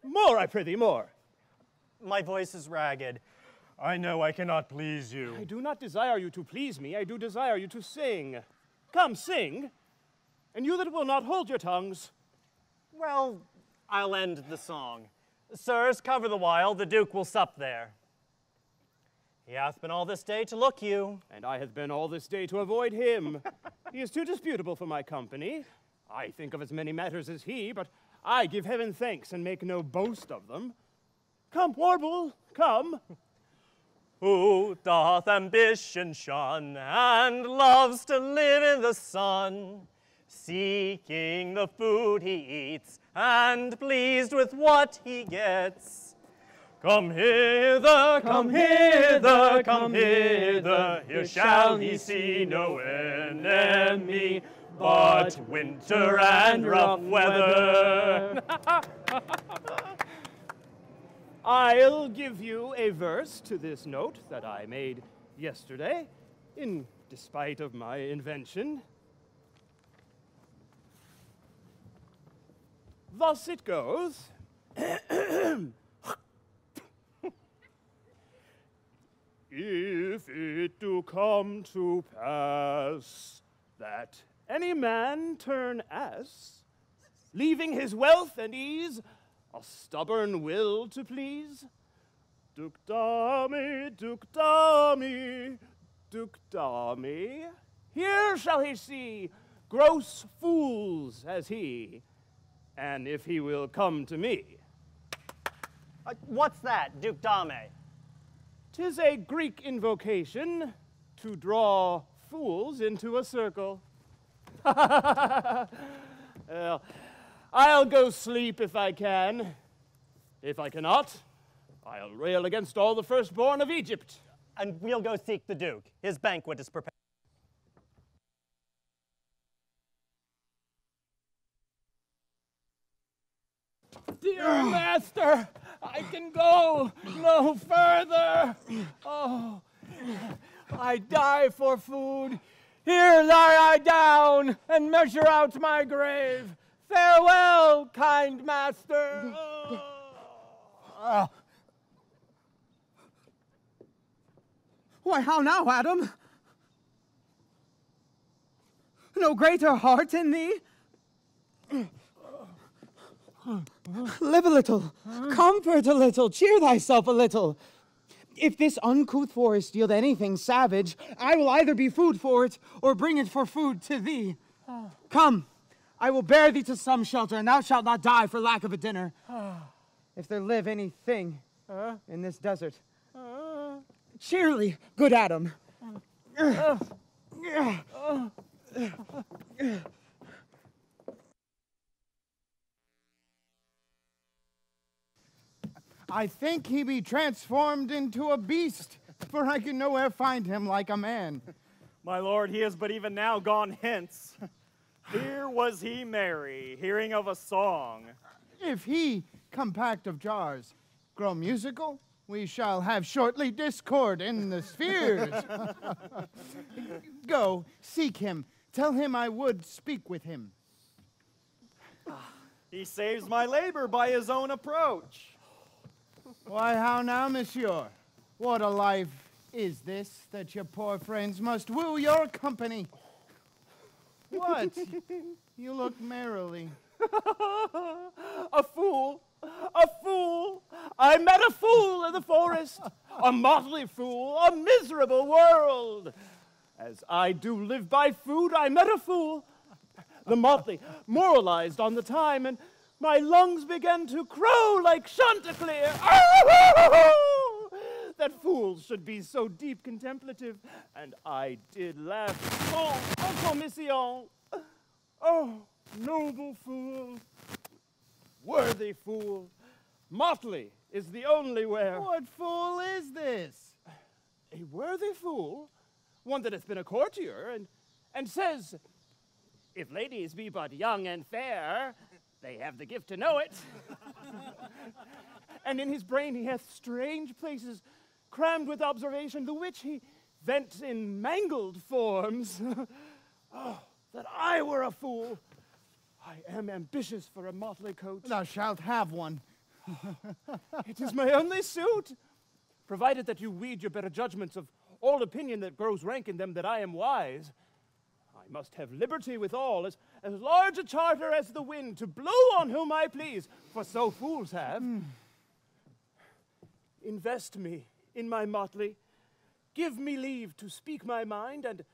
More, I prithee, more. My voice is ragged. I know I cannot please you. I do not desire you to please me. I do desire you to sing. Come, sing. And you that will not hold your tongues. Well, I'll end the song. Sirs, cover the while, the Duke will sup there. He hath been all this day to look you. And I have been all this day to avoid him. He is too disputable for my company. I think of as many matters as he, but I give heaven thanks and make no boast of them. Come, warble, come. Who doth ambition shun and loves to live in the sun, seeking the food he eats and pleased with what he gets. Come hither, come hither, come hither, here shall he see no enemy, but winter and rough weather. I'll give you a verse to this note that I made yesterday, in despite of my invention. Thus it goes. If it do come to pass that any man turn ass, leaving his wealth and ease, a stubborn will to please, Duke Dami, Duke Dami, Duke Dami, here shall he see gross fools as he, and if he will come to me. What's that, Duke Dame? 'Tis a Greek invocation to draw fools into a circle. Well, I'll go sleep if I can. If I cannot, I'll rail against all the firstborn of Egypt. And we'll go seek the Duke. His banquet is prepared. Dear master, I can go no further. Oh, I die for food. Here lie I down and measure out my grave. Farewell, kind master. Why, how now, Adam? No greater heart in thee? Live a little, comfort a little, cheer thyself a little. If this uncouth forest yield anything savage, I will either be food for it or bring it for food to thee. Come, I will bear thee to some shelter, and thou shalt not die for lack of a dinner. If there live anything in this desert. Cheerly, good Adam. I think he be transformed into a beast, for I can nowhere find him like a man. My lord, he is but even now gone hence. Here was he merry, hearing of a song. If he, compact of jars, grow musical, we shall have shortly discord in the spheres. Go, seek him. Tell him I would speak with him. He saves my labor by his own approach. Why, how now, monsieur? What a life is this that your poor friends must woo your company? What? You look merrily. A fool! A fool! I met a fool in the forest, a motley fool, a miserable world. As I do live by food, I met a fool. The motley moralized on the time, and my lungs began to crow like Chanticleer. That fools should be so deep contemplative, and I did laugh en commission. Oh, noble fool, worthy fool, motley is the only wear. What fool is this? A worthy fool, one that hath been a courtier, and says, if ladies be but young and fair, they have the gift to know it. And in his brain he hath strange places crammed with observation, the which he vents in mangled forms. Oh, that I were a fool, I am ambitious for a motley coat. Thou shalt have one. It is my only suit. Provided that you weed your better judgments of all opinion that grows rank in them that I am wise, I must have liberty withal, as large a charter as the wind, to blow on whom I please, for so fools have. Invest me in my motley, give me leave to speak my mind, and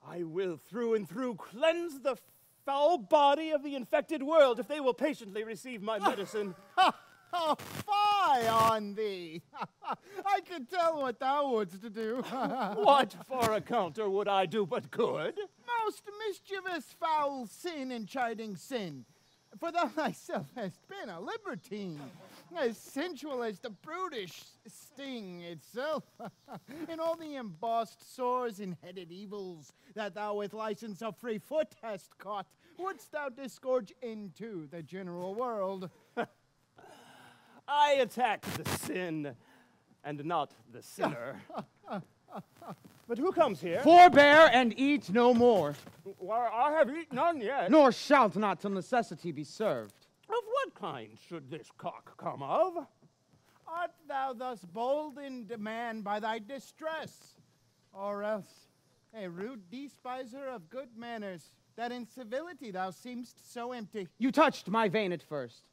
I will through and through cleanse the foul body of the infected world if they will patiently receive my medicine. Oh, fie on thee! I could tell what thou wouldst do. What for a counter would I do but good? Most mischievous foul sin in chiding sin. For thou thyself hast been a libertine, as sensual as the brutish sting itself. In all the embossed sores and headed evils that thou with license of free foot hast caught, wouldst thou disgorge into the general world. I attack the sin, and not the sinner. But who comes here? Forbear and eat no more. Why, I have eaten none yet. Nor shalt not till necessity be served. Of what kind should this cock come of? Art thou thus bold in demand by thy distress, or else a rude despiser of good manners, that in civility thou seemst so empty? You touched my vein at first.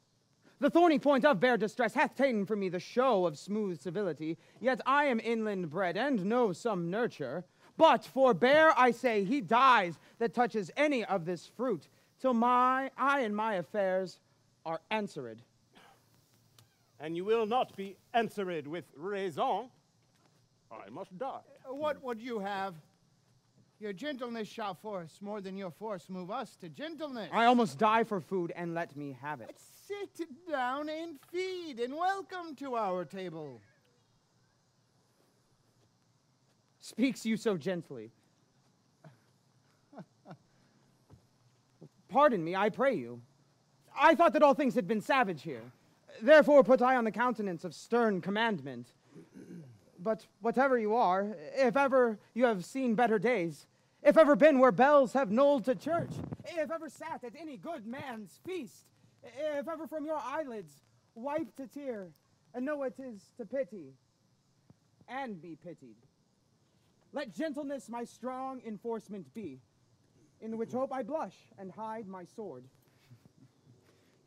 The thorny point of bare distress hath ta'en from me the show of smooth civility, yet I am inland bred and know some nurture. But forbear, I say, he dies that touches any of this fruit, till I and my affairs are answered. And you will not be answered with raison. I must die. What would you have? Your gentleness shall force more than your force move us to gentleness. I almost die for food, and let me have it. Sit down and feed, and welcome to our table. Speaks you so gently? Pardon me, I pray you. I thought that all things had been savage here. Therefore put I on the countenance of stern commandment. But whatever you are, if ever you have seen better days, if ever been where bells have knolled to church, if ever sat at any good man's feast, if ever from your eyelids wiped a tear, and know what 'tis to pity, and be pitied, let gentleness my strong enforcement be, in which hope I blush and hide my sword.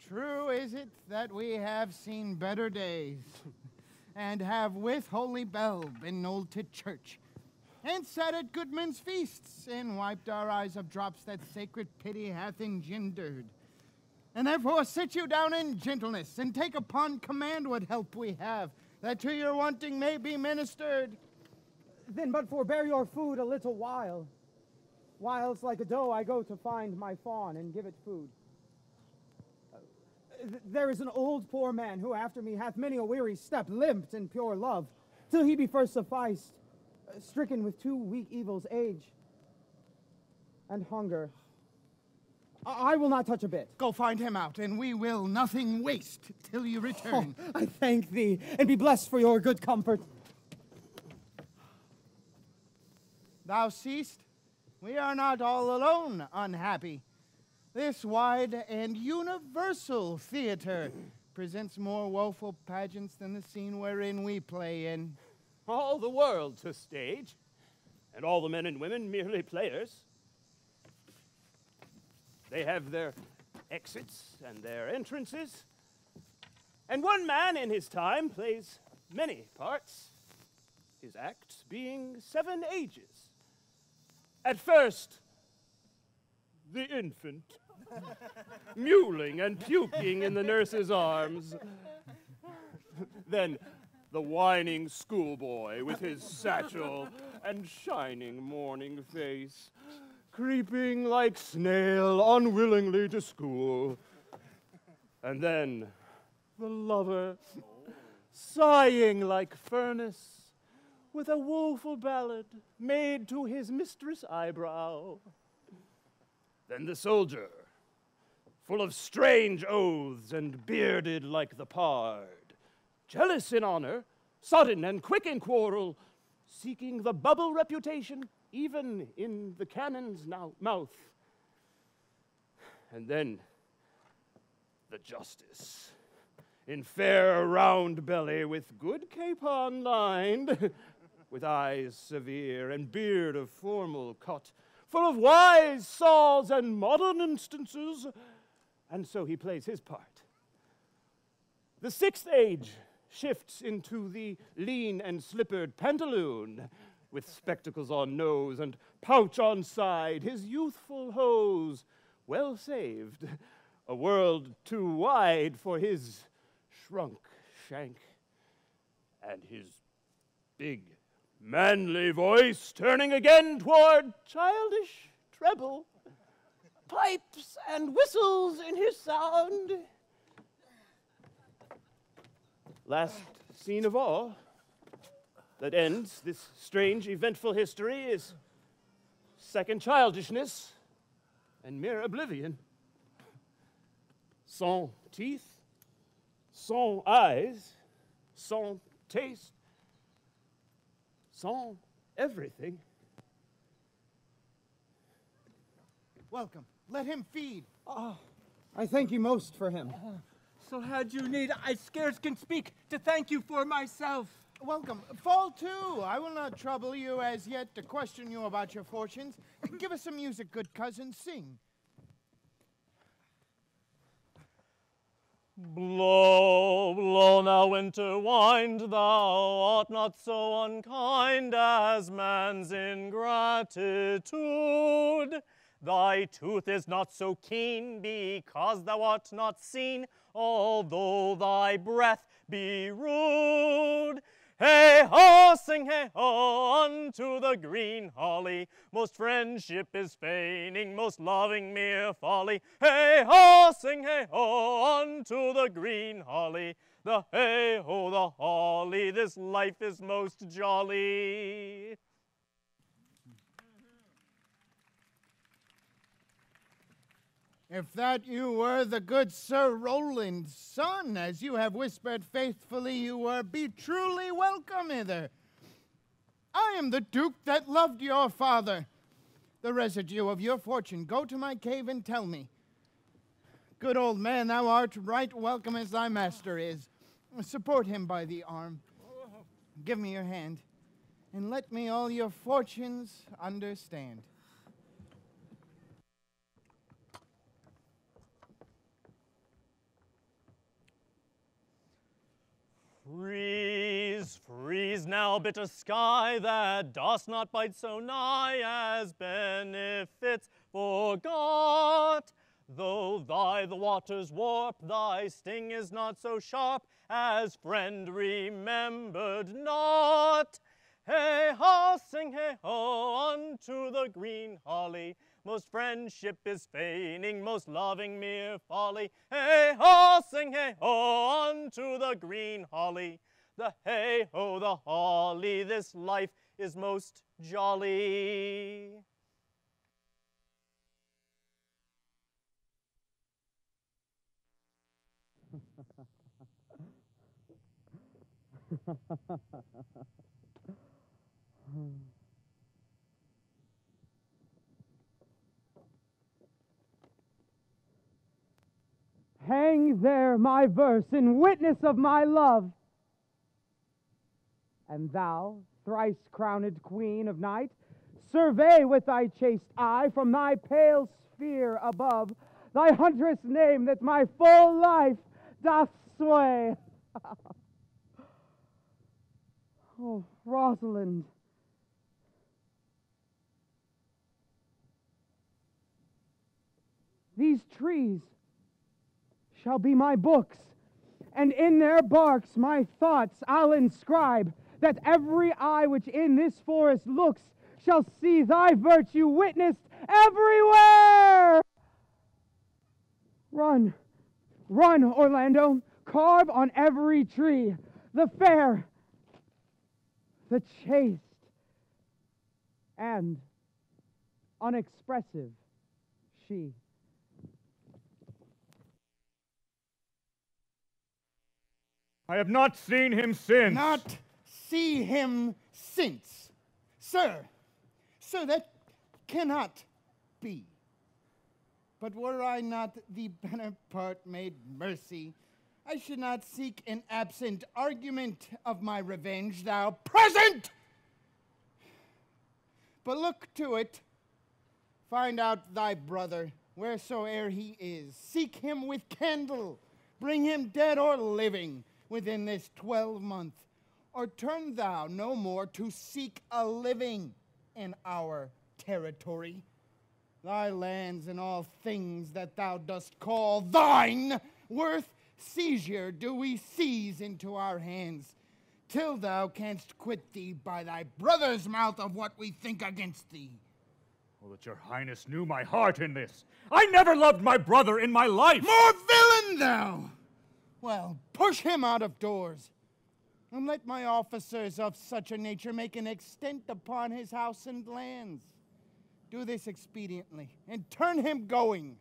True is it that we have seen better days, and have with holy bell been knolled to church, and sat at good men's feasts, and wiped our eyes of drops that sacred pity hath engendered. And therefore sit you down in gentleness, and take upon command what help we have, that to your wanting may be ministered. Then but forbear your food a little while, whilst like a doe I go to find my fawn and give it food. There is an old poor man who after me hath many a weary step limped in pure love, till he be first sufficed, stricken with two weak evils, age and hunger. I will not touch a bit. Go find him out, and we will nothing waste till you return. Oh, I thank thee, and be blessed for your good comfort. Thou seest, we are not all alone unhappy. This wide and universal theater presents more woeful pageants than the scene wherein we play in. All the world's a stage, and all the men and women merely players. They have their exits and their entrances, and one man in his time plays many parts, his acts being 7 ages. At first, the infant, mewling and puking in the nurse's arms. Then the whining schoolboy with his satchel and shining morning face, creeping like snail unwillingly to school. And then the lover, sighing like furnace, with a woeful ballad made to his mistress' eyebrow. Then the soldier, full of strange oaths and bearded like the pard, jealous in honor, sudden and quick in quarrel, seeking the bubble reputation even in the cannon's mouth. And then the justice. In fair round belly, with good capon lined, with eyes severe and beard of formal cut, full of wise saws and modern instances, and so he plays his part. The sixth age shifts into the lean and slippered pantaloon, with spectacles on nose and pouch on side, his youthful hose well saved, a world too wide for his shrunk shank, and his big, manly voice turning again toward childish treble, pipes and whistles in his sound. Last scene of all that ends this strange, eventful history is second childishness and mere oblivion. Sans teeth, sans eyes, sans taste, sans everything. Welcome. Let him feed. Oh, I thank you most for him. So had you need, I scarce can speak to thank you for myself. Welcome. Fall to. I will not trouble you as yet to question you about your fortunes. Give us some music, good cousin. Sing. Blow, blow now, winter wind, thou art not so unkind as man's ingratitude. Thy tooth is not so keen because thou art not seen, although thy breath be rude. Hey ho, sing hey ho, unto the green holly, most friendship is feigning, most loving mere folly. Hey ho, sing hey ho, unto the green holly, the hey ho, the holly, this life is most jolly. If that you were the good Sir Roland's son, as you have whispered faithfully you were, be truly welcome hither. I am the Duke that loved your father. The residue of your fortune, go to my cave and tell me. Good old man, thou art right welcome as thy master is. Support him by the arm. Give me your hand, and let me all your fortunes understand. Freeze, freeze now, bitter sky, that dost not bite so nigh as benefits forgot. Though the waters warp, thy sting is not so sharp as friend remembered not. Hey ho, sing hey ho, unto the green holly, most friendship is feigning, most loving mere folly. Hey ho, sing hey ho, unto the green holly, the hey ho, the holly, this life is most jolly. Hang there my verse in witness of my love. And thou, thrice crowned queen of night, survey with thy chaste eye from thy pale sphere above thy huntress name that my full life doth sway. Oh, Rosalind. These trees shall be my books, and in their barks my thoughts I'll inscribe, that every eye which in this forest looks shall see thy virtue witnessed everywhere. Run, run, Orlando, carve on every tree the fair, the chaste, and unexpressive she. I have not seen him since. Not see him since. Sir, that cannot be. But were I not the better part made mercy, I should not seek an absent argument of my revenge, thou present! But look to it, find out thy brother, wheresoe'er he is. Seek him with candle, bring him dead or living within this 12-month, or turn thou no more to seek a living in our territory. Thy lands and all things that thou dost call thine, worth seizure do we seize into our hands, till thou canst quit thee by thy brother's mouth of what we think against thee. Oh, that your highness knew my heart in this. I never loved my brother in my life. More villain thou! Well, push him out of doors, and let my officers of such a nature make an extent upon his house and lands. Do this expediently, and turn him going.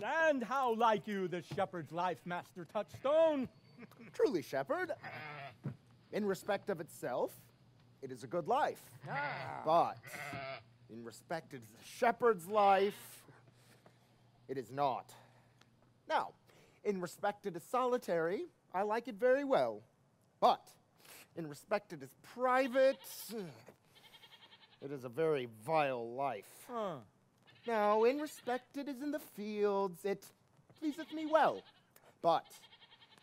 And how like you the shepherd's life, Master Touchstone? Truly, shepherd, in respect of itself, it is a good life. But in respect of the shepherd's life, it is not. Now, in respect it is solitary, I like it very well. But in respect it is private, it is a very vile life. Now, in respect it is in the fields, it pleaseth me well. But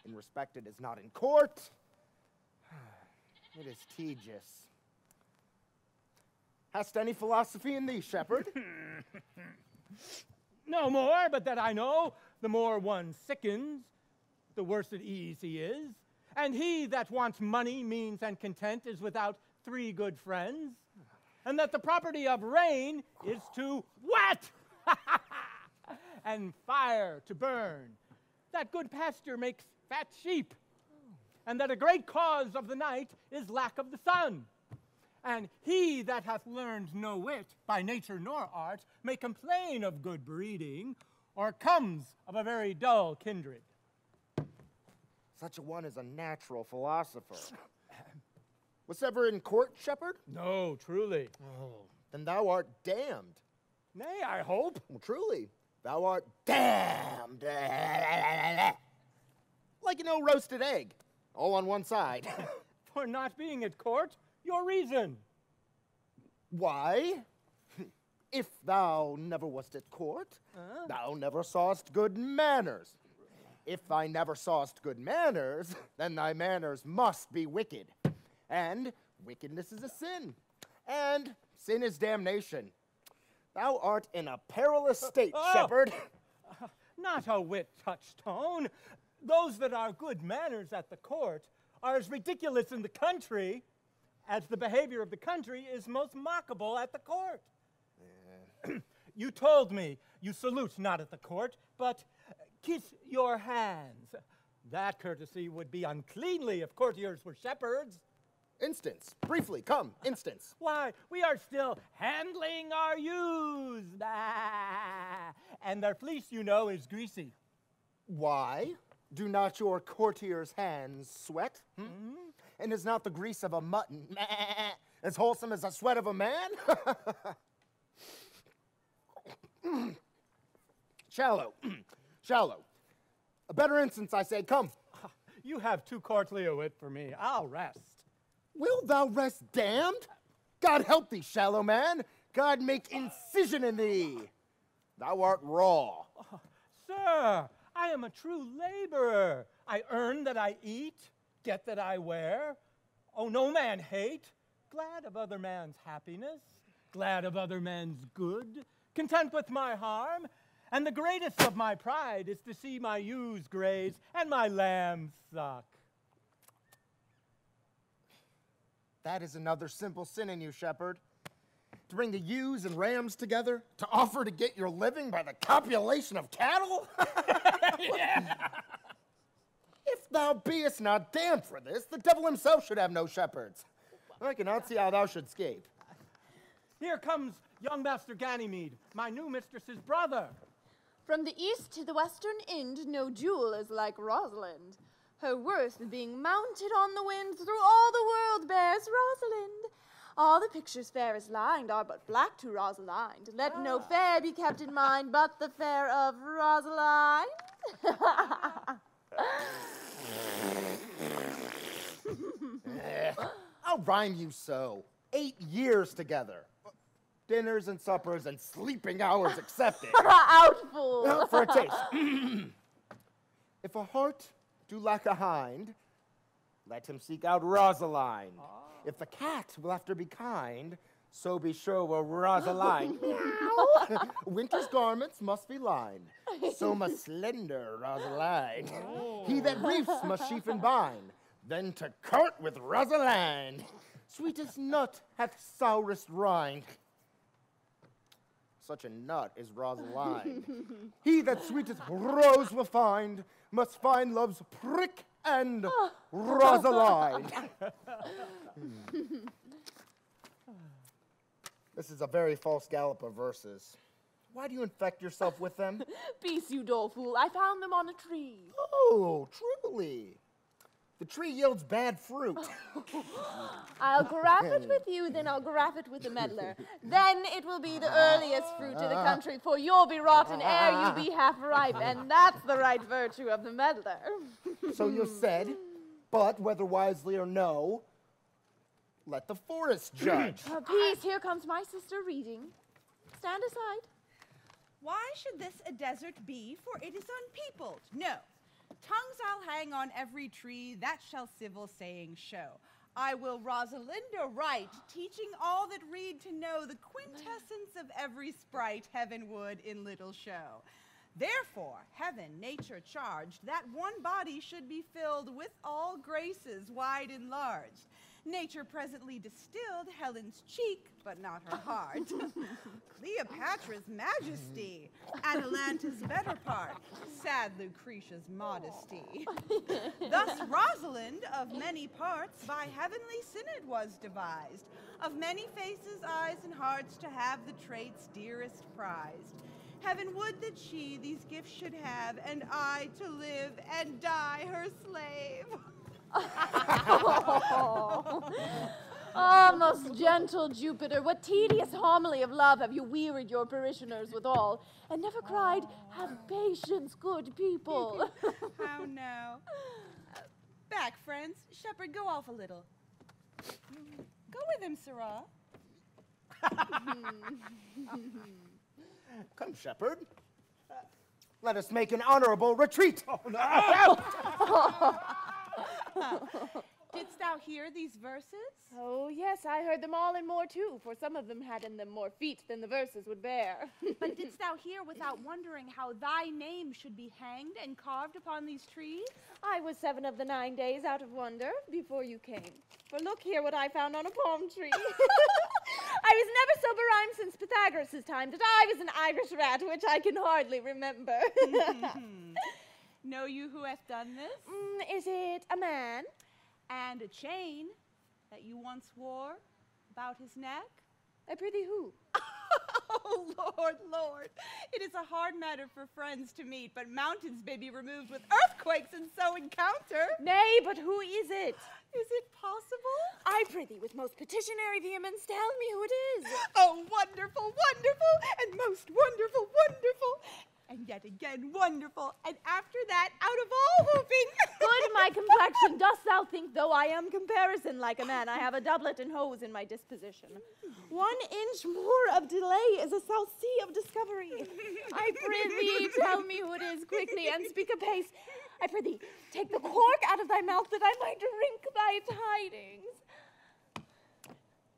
in respect it is not in court, it is tedious. Hast any philosophy in thee, shepherd? No more, but that I know, the more one sickens, the worse at ease he is. And he that wants money, means, and content is without 3 good friends. And that the property of rain is to wet, and fire to burn. That good pasture makes fat sheep. And that a great cause of the night is lack of the sun. And he that hath learned no wit, by nature nor art, may complain of good breeding, or comes of a very dull kindred. Such a one is a natural philosopher. Was ever in court, shepherd? No, truly. Oh, then thou art damned. Nay, I hope. Well, truly, thou art damned. Like an ill roasted egg, all on one side. For not being at court, your reason. Why? If thou never wast at court, thou never sawest good manners. If thou never sawest good manners, then thy manners must be wicked. And wickedness is a sin. And sin is damnation. Thou art in a perilous state, shepherd. Not a whit, Touchstone. Those that are good manners at the court are as ridiculous in the country as the behavior of the country is most mockable at the court. You told me you salute not at the court, but kiss your hands. That courtesy would be uncleanly if courtiers were shepherds. Instance. Briefly, come, instance. Why, we are still handling our ewes. And their fleece, you know, is greasy. Why? Do not your courtiers' hands sweat? And is not the grease of a mutton as wholesome as the sweat of a man? Shallow. Shallow. A better instance, I say, come. You have too courtly a wit for me. I'll rest. Will thou rest damned? God help thee, shallow man. God make incision in thee. Thou art raw. Sir, I am a true laborer. I earn that I eat, get that I wear. Oh, no man hate. Glad of other man's happiness, glad of other man's good, content with my harm. And the greatest of my pride is to see my ewes graze and my lambs suck. That is another simple sin in you, shepherd. To bring the ewes and rams together, to offer to get your living by the copulation of cattle? Yeah. If thou beest not damned for this, the devil himself should have no shepherds. I cannot see how thou should escape. Here comes young Master Ganymede, my new mistress's brother. From the east to the western end, no jewel is like Rosalind. Her worth being mounted on the wind through all the world bears Rosalind. All the pictures fairest lined are but black to Rosalind. Let no fair be kept in mind but the fair of Rosalind. I'll rhyme you so. 8 years together. Dinners and suppers and sleeping hours accepted. Out, fool. For a taste. If a heart do lack a hind, let him seek out Rosalind. If the cat will after be kind, so be sure will Rosalind. Meow. Winter's garments must be lined, so must slender Rosalind. He that reefs must sheaf and bind, then to court with Rosalind. Sweetest nut hath sourest rind. Such a nut is Rosalind. He that sweetest rose will find, must find love's prick and Rosalind. This is a very false gallop of verses. Why do you infect yourself with them? Peace, you dull fool. I found them on a tree. Oh, truly. The tree yields bad fruit. I'll graph it with you, then I'll graph it with the meddler. Then it will be the earliest fruit of the country, for you'll be rotten ere you be half ripe, and that's the right virtue of the meddler. So you said, but whether wisely or no, let the forest judge. Peace, here comes my sister reading. Stand aside. Why should this a desert be? For it is unpeopled. No. Tongues I'll hang on every tree, that shall civil saying show. I will Rosalinda write, teaching all that read to know the quintessence of every sprite heaven would in little show. Therefore, heaven, nature charged, that one body should be filled with all graces wide enlarged. Nature presently distilled Helen's cheek, but not her heart. Cleopatra's majesty, Atalanta's better part, sad Lucretia's modesty. Thus Rosalind, of many parts, by heavenly synod was devised, of many faces, eyes, and hearts, to have the traits dearest prized. Heaven would that she these gifts should have, and I to live and die her slave. Ah, most gentle Jupiter, what tedious homily of love have you wearied your parishioners withal, and never cried, have patience, good people. How now? Back, friends. Shepherd, go off a little. Go with him, Sirrah. Come, shepherd. Let us make an honorable retreat. Oh, no. Didst thou hear these verses? Oh, yes, I heard them all and more too, for some of them had in them more feet than the verses would bear. But didst thou hear without wondering how thy name should be hanged and carved upon these trees? I was 7 of the 9 days out of wonder before you came. For look here what I found on a palm tree. I was never so berhymed since Pythagoras' time that I was an Irish rat, which I can hardly remember. Know you who hath done this? Is it a man? And a chain that you once wore about his neck? I prithee who? Oh, Lord, Lord, it is a hard matter for friends to meet, but mountains may be removed with earthquakes and so encounter. Nay, but who is it? Is it possible? I prithee, with most petitionary vehemence, tell me who it is. Oh, wonderful, wonderful, and most wonderful, wonderful, and yet again wonderful, and after that, out of all hoping. Good my complexion, dost thou think, though I am comparison like a man, I have a doublet and hose in my disposition? 1 inch more of delay is a south sea of discovery. I prithee, tell me who it is quickly, and speak apace. I prithee, take the cork out of thy mouth that I might drink thy tidings.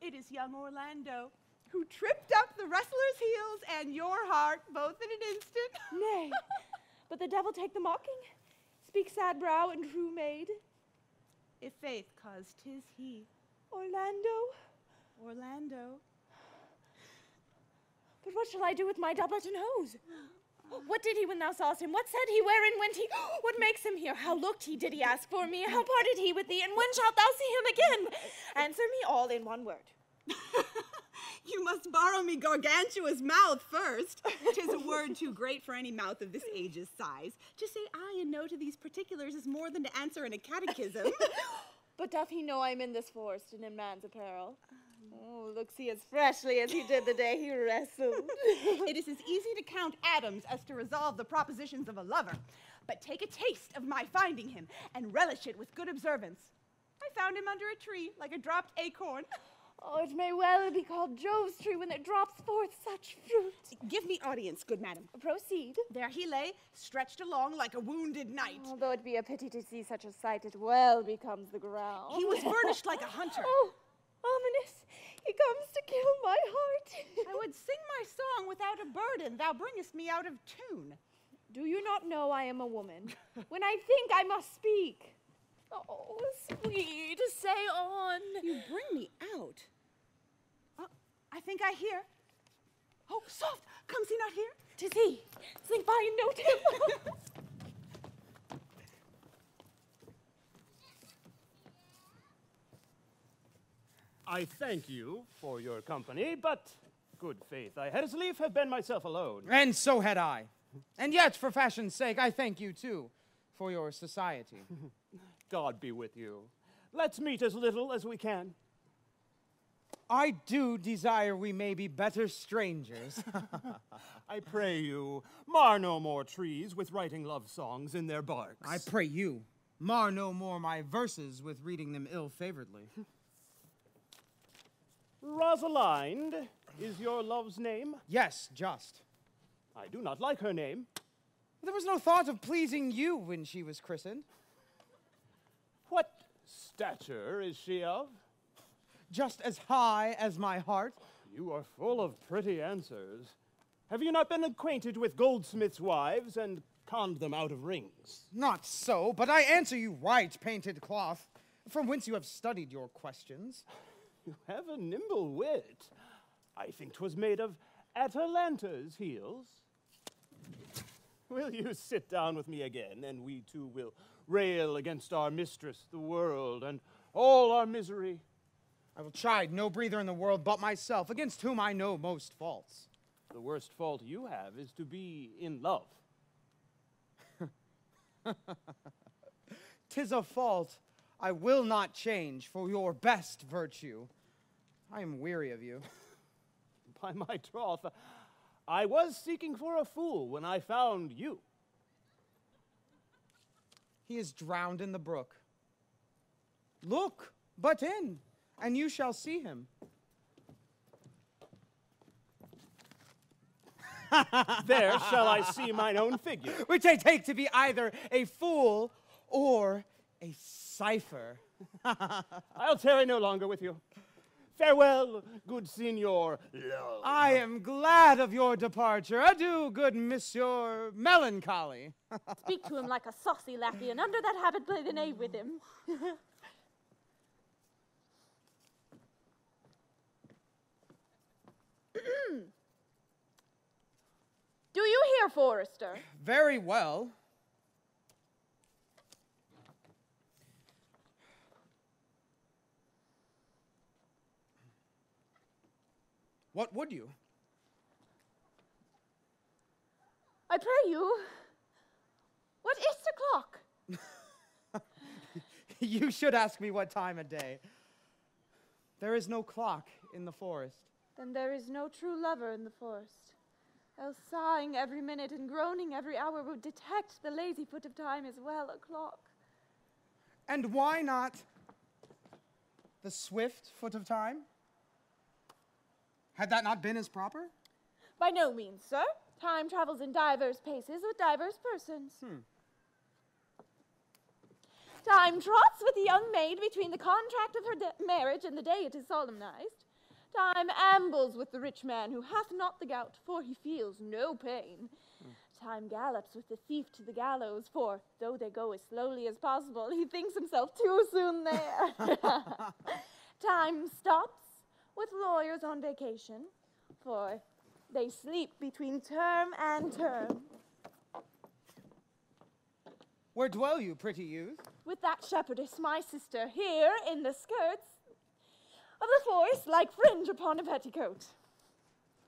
It is young Orlando, who tripped up the wrestler's heels and your heart both in an instant. Nay, but the devil take the mocking. Speak sad brow and true maid. If faith, cause 'tis he. Orlando. But what shall I do with my doublet and hose? What did he when thou sawest him? What said he? Wherein went he? What makes him here? How looked he? Did he ask for me? How parted he with thee? And when shalt thou see him again? Answer me all in one word. You must borrow me gargantuous mouth first. 'Tis a word too great for any mouth of this age's size. To say aye and no to these particulars is more than to answer in a catechism. But doth he know I'm in this forest and in man's apparel? Oh, looks he as freshly as he did the day he wrestled. It is as easy to count atoms as to resolve the propositions of a lover. But take a taste of my finding him, and relish it with good observance. I found him under a tree, like a dropped acorn. Oh, it may well be called Jove's tree when it drops forth such fruit. Give me audience, good madam. Proceed. There he lay, stretched along like a wounded knight. Although it be a pity to see such a sight, it well becomes the ground. He was furnished like a hunter. Oh, ominous. He comes to kill my heart. I would sing my song without a burden. Thou bringest me out of tune. Do you not know I am a woman? When I think, I must speak. Oh, sweet, say on. You bring me out. I think I hear. Oh, soft! Comes he not here? 'Tis he. Slink by and note him. I thank you for your company, but good faith, I had as lief have been myself alone. And so had I. And yet, for fashion's sake, I thank you too for your society. God be with you. Let's meet as little as we can. I do desire we may be better strangers. I pray you, mar no more trees with writing love songs in their barks. I pray you, mar no more my verses with reading them ill-favoredly. Rosalind is your love's name? Yes, just. I do not like her name. There was no thought of pleasing you when she was christened. What stature is she of? Just as high as my heart. You are full of pretty answers. Have you not been acquainted with goldsmiths' wives and conned them out of rings? Not so, but I answer you right, painted cloth, from whence you have studied your questions. You have a nimble wit. I think 'twas made of Atalanta's heels. Will you sit down with me again, and we two will rail against our mistress, the world, and all our misery? I will chide no breather in the world but myself, against whom I know most faults. The worst fault you have is to be in love. 'Tis a fault I will not change for your best virtue. I am weary of you. By my troth, I was seeking for a fool when I found you. He is drowned in the brook. Look but in, and you shall see him. There shall I see mine own figure. Which I take to be either a fool or a cipher. I'll tarry no longer with you. Farewell, good Signor Love. I am glad of your departure. Adieu, good Monsieur Melancholy. Speak to him like a saucy lackey, and under that habit play the knave with him. Do you hear, Forester? Very well. What would you? I pray you, what is the clock? You should ask me what time of day. There is no clock in the forest. Then there is no true lover in the forest. Else sighing every minute and groaning every hour would detect the lazy foot of time as well a clock. And why not the swift foot of time? Had that not been as proper? By no means, sir. Time travels in divers paces with divers persons. Time trots with the young maid between the contract of her marriage and the day it is solemnized. Time ambles with the rich man who hath not the gout, for he feels no pain. Time gallops with the thief to the gallows, for though they go as slowly as possible, he thinks himself too soon there. Time stops with lawyers on vacation, for they sleep between term and term. Where dwell you, pretty youth? With that shepherdess, my sister, here in the skirts of the forest like fringe upon a petticoat.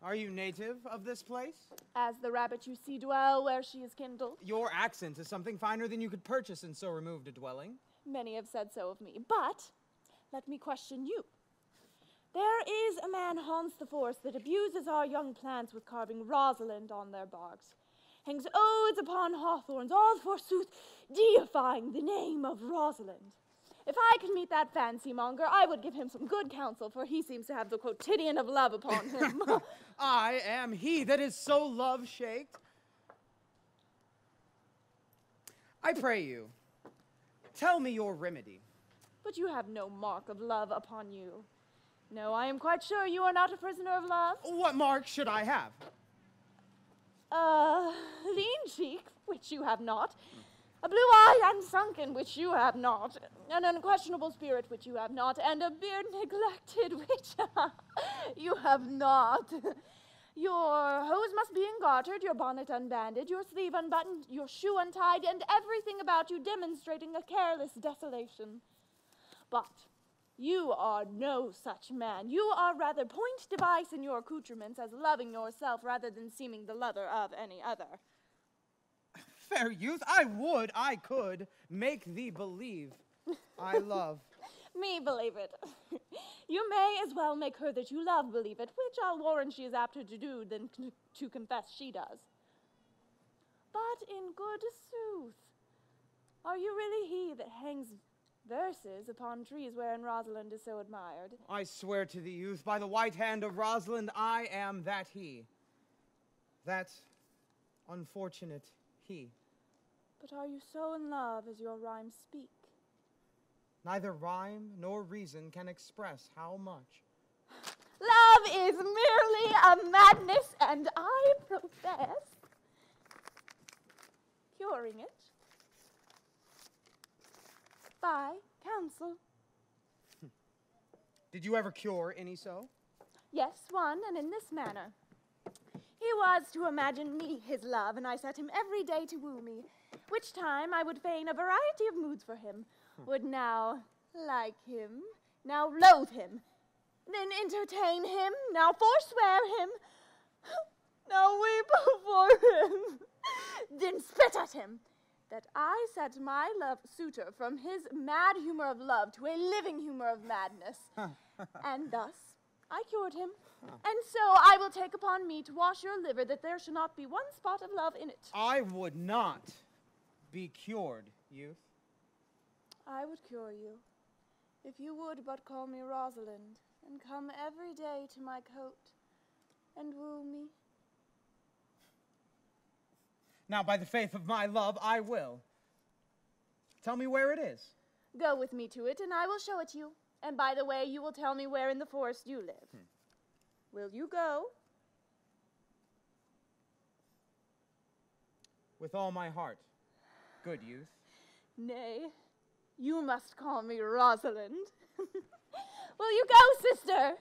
Are you native of this place? As the rabbit you see dwell where she is kindled. Your accent is something finer than you could purchase in so removed a dwelling. Many have said so of me, but let me question you. There is a man haunts the forest that abuses our young plants with carving Rosalind on their barks, hangs odes upon hawthorns, all forsooth deifying the name of Rosalind. If I could meet that fancy monger, I would give him some good counsel, for he seems to have the quotidian of love upon him. I am he that is so love-shaked. I pray you, tell me your remedy. But you have no mark of love upon you. No, I am quite sure you are not a prisoner of love. What mark should I have? Lean cheek, which you have not. A blue eye unsunken, which you have not. An unquestionable spirit, which you have not. And a beard neglected, which you have not. Your hose must be engartered, your bonnet unbanded, your sleeve unbuttoned, your shoe untied, and everything about you demonstrating a careless desolation. But you are no such man. You are rather point device in your accoutrements, as loving yourself rather than seeming the lover of any other. Fair youth, I could make thee believe I love. Me believe it. You may as well make her that you love believe it, which I'll warrant she is apter to do than to confess she does. But in good sooth, are you really he that hangs verses upon trees wherein Rosalind is so admired? I swear to thee, youth, by the white hand of Rosalind, I am that he. That unfortunate he. But are you so in love as your rhymes speak? Neither rhyme nor reason can express how much. Love is merely a madness, and I profess curing it by counsel. Did you ever cure any so? Yes, one, and in this manner. He was to imagine me his love, and I set him every day to woo me, which time I would feign a variety of moods for him, would now like him, now loathe him, then entertain him, now forswear him, now weep for him, then spit at him, that I set my love suitor from his mad humor of love to a living humor of madness, and thus I cured him. And so I will take upon me to wash your liver that there shall not be one spot of love in it. I would not be cured, youth. I would cure you, if you would but call me Rosalind, and come every day to my cote, and woo me. Now, by the faith of my love, I will. Tell me where it is. Go with me to it, and I will show it you. And by the way, you will tell me where in the forest you live. Will you go? With all my heart, good youth. Nay, you must call me Rosalind. Will you go, sister?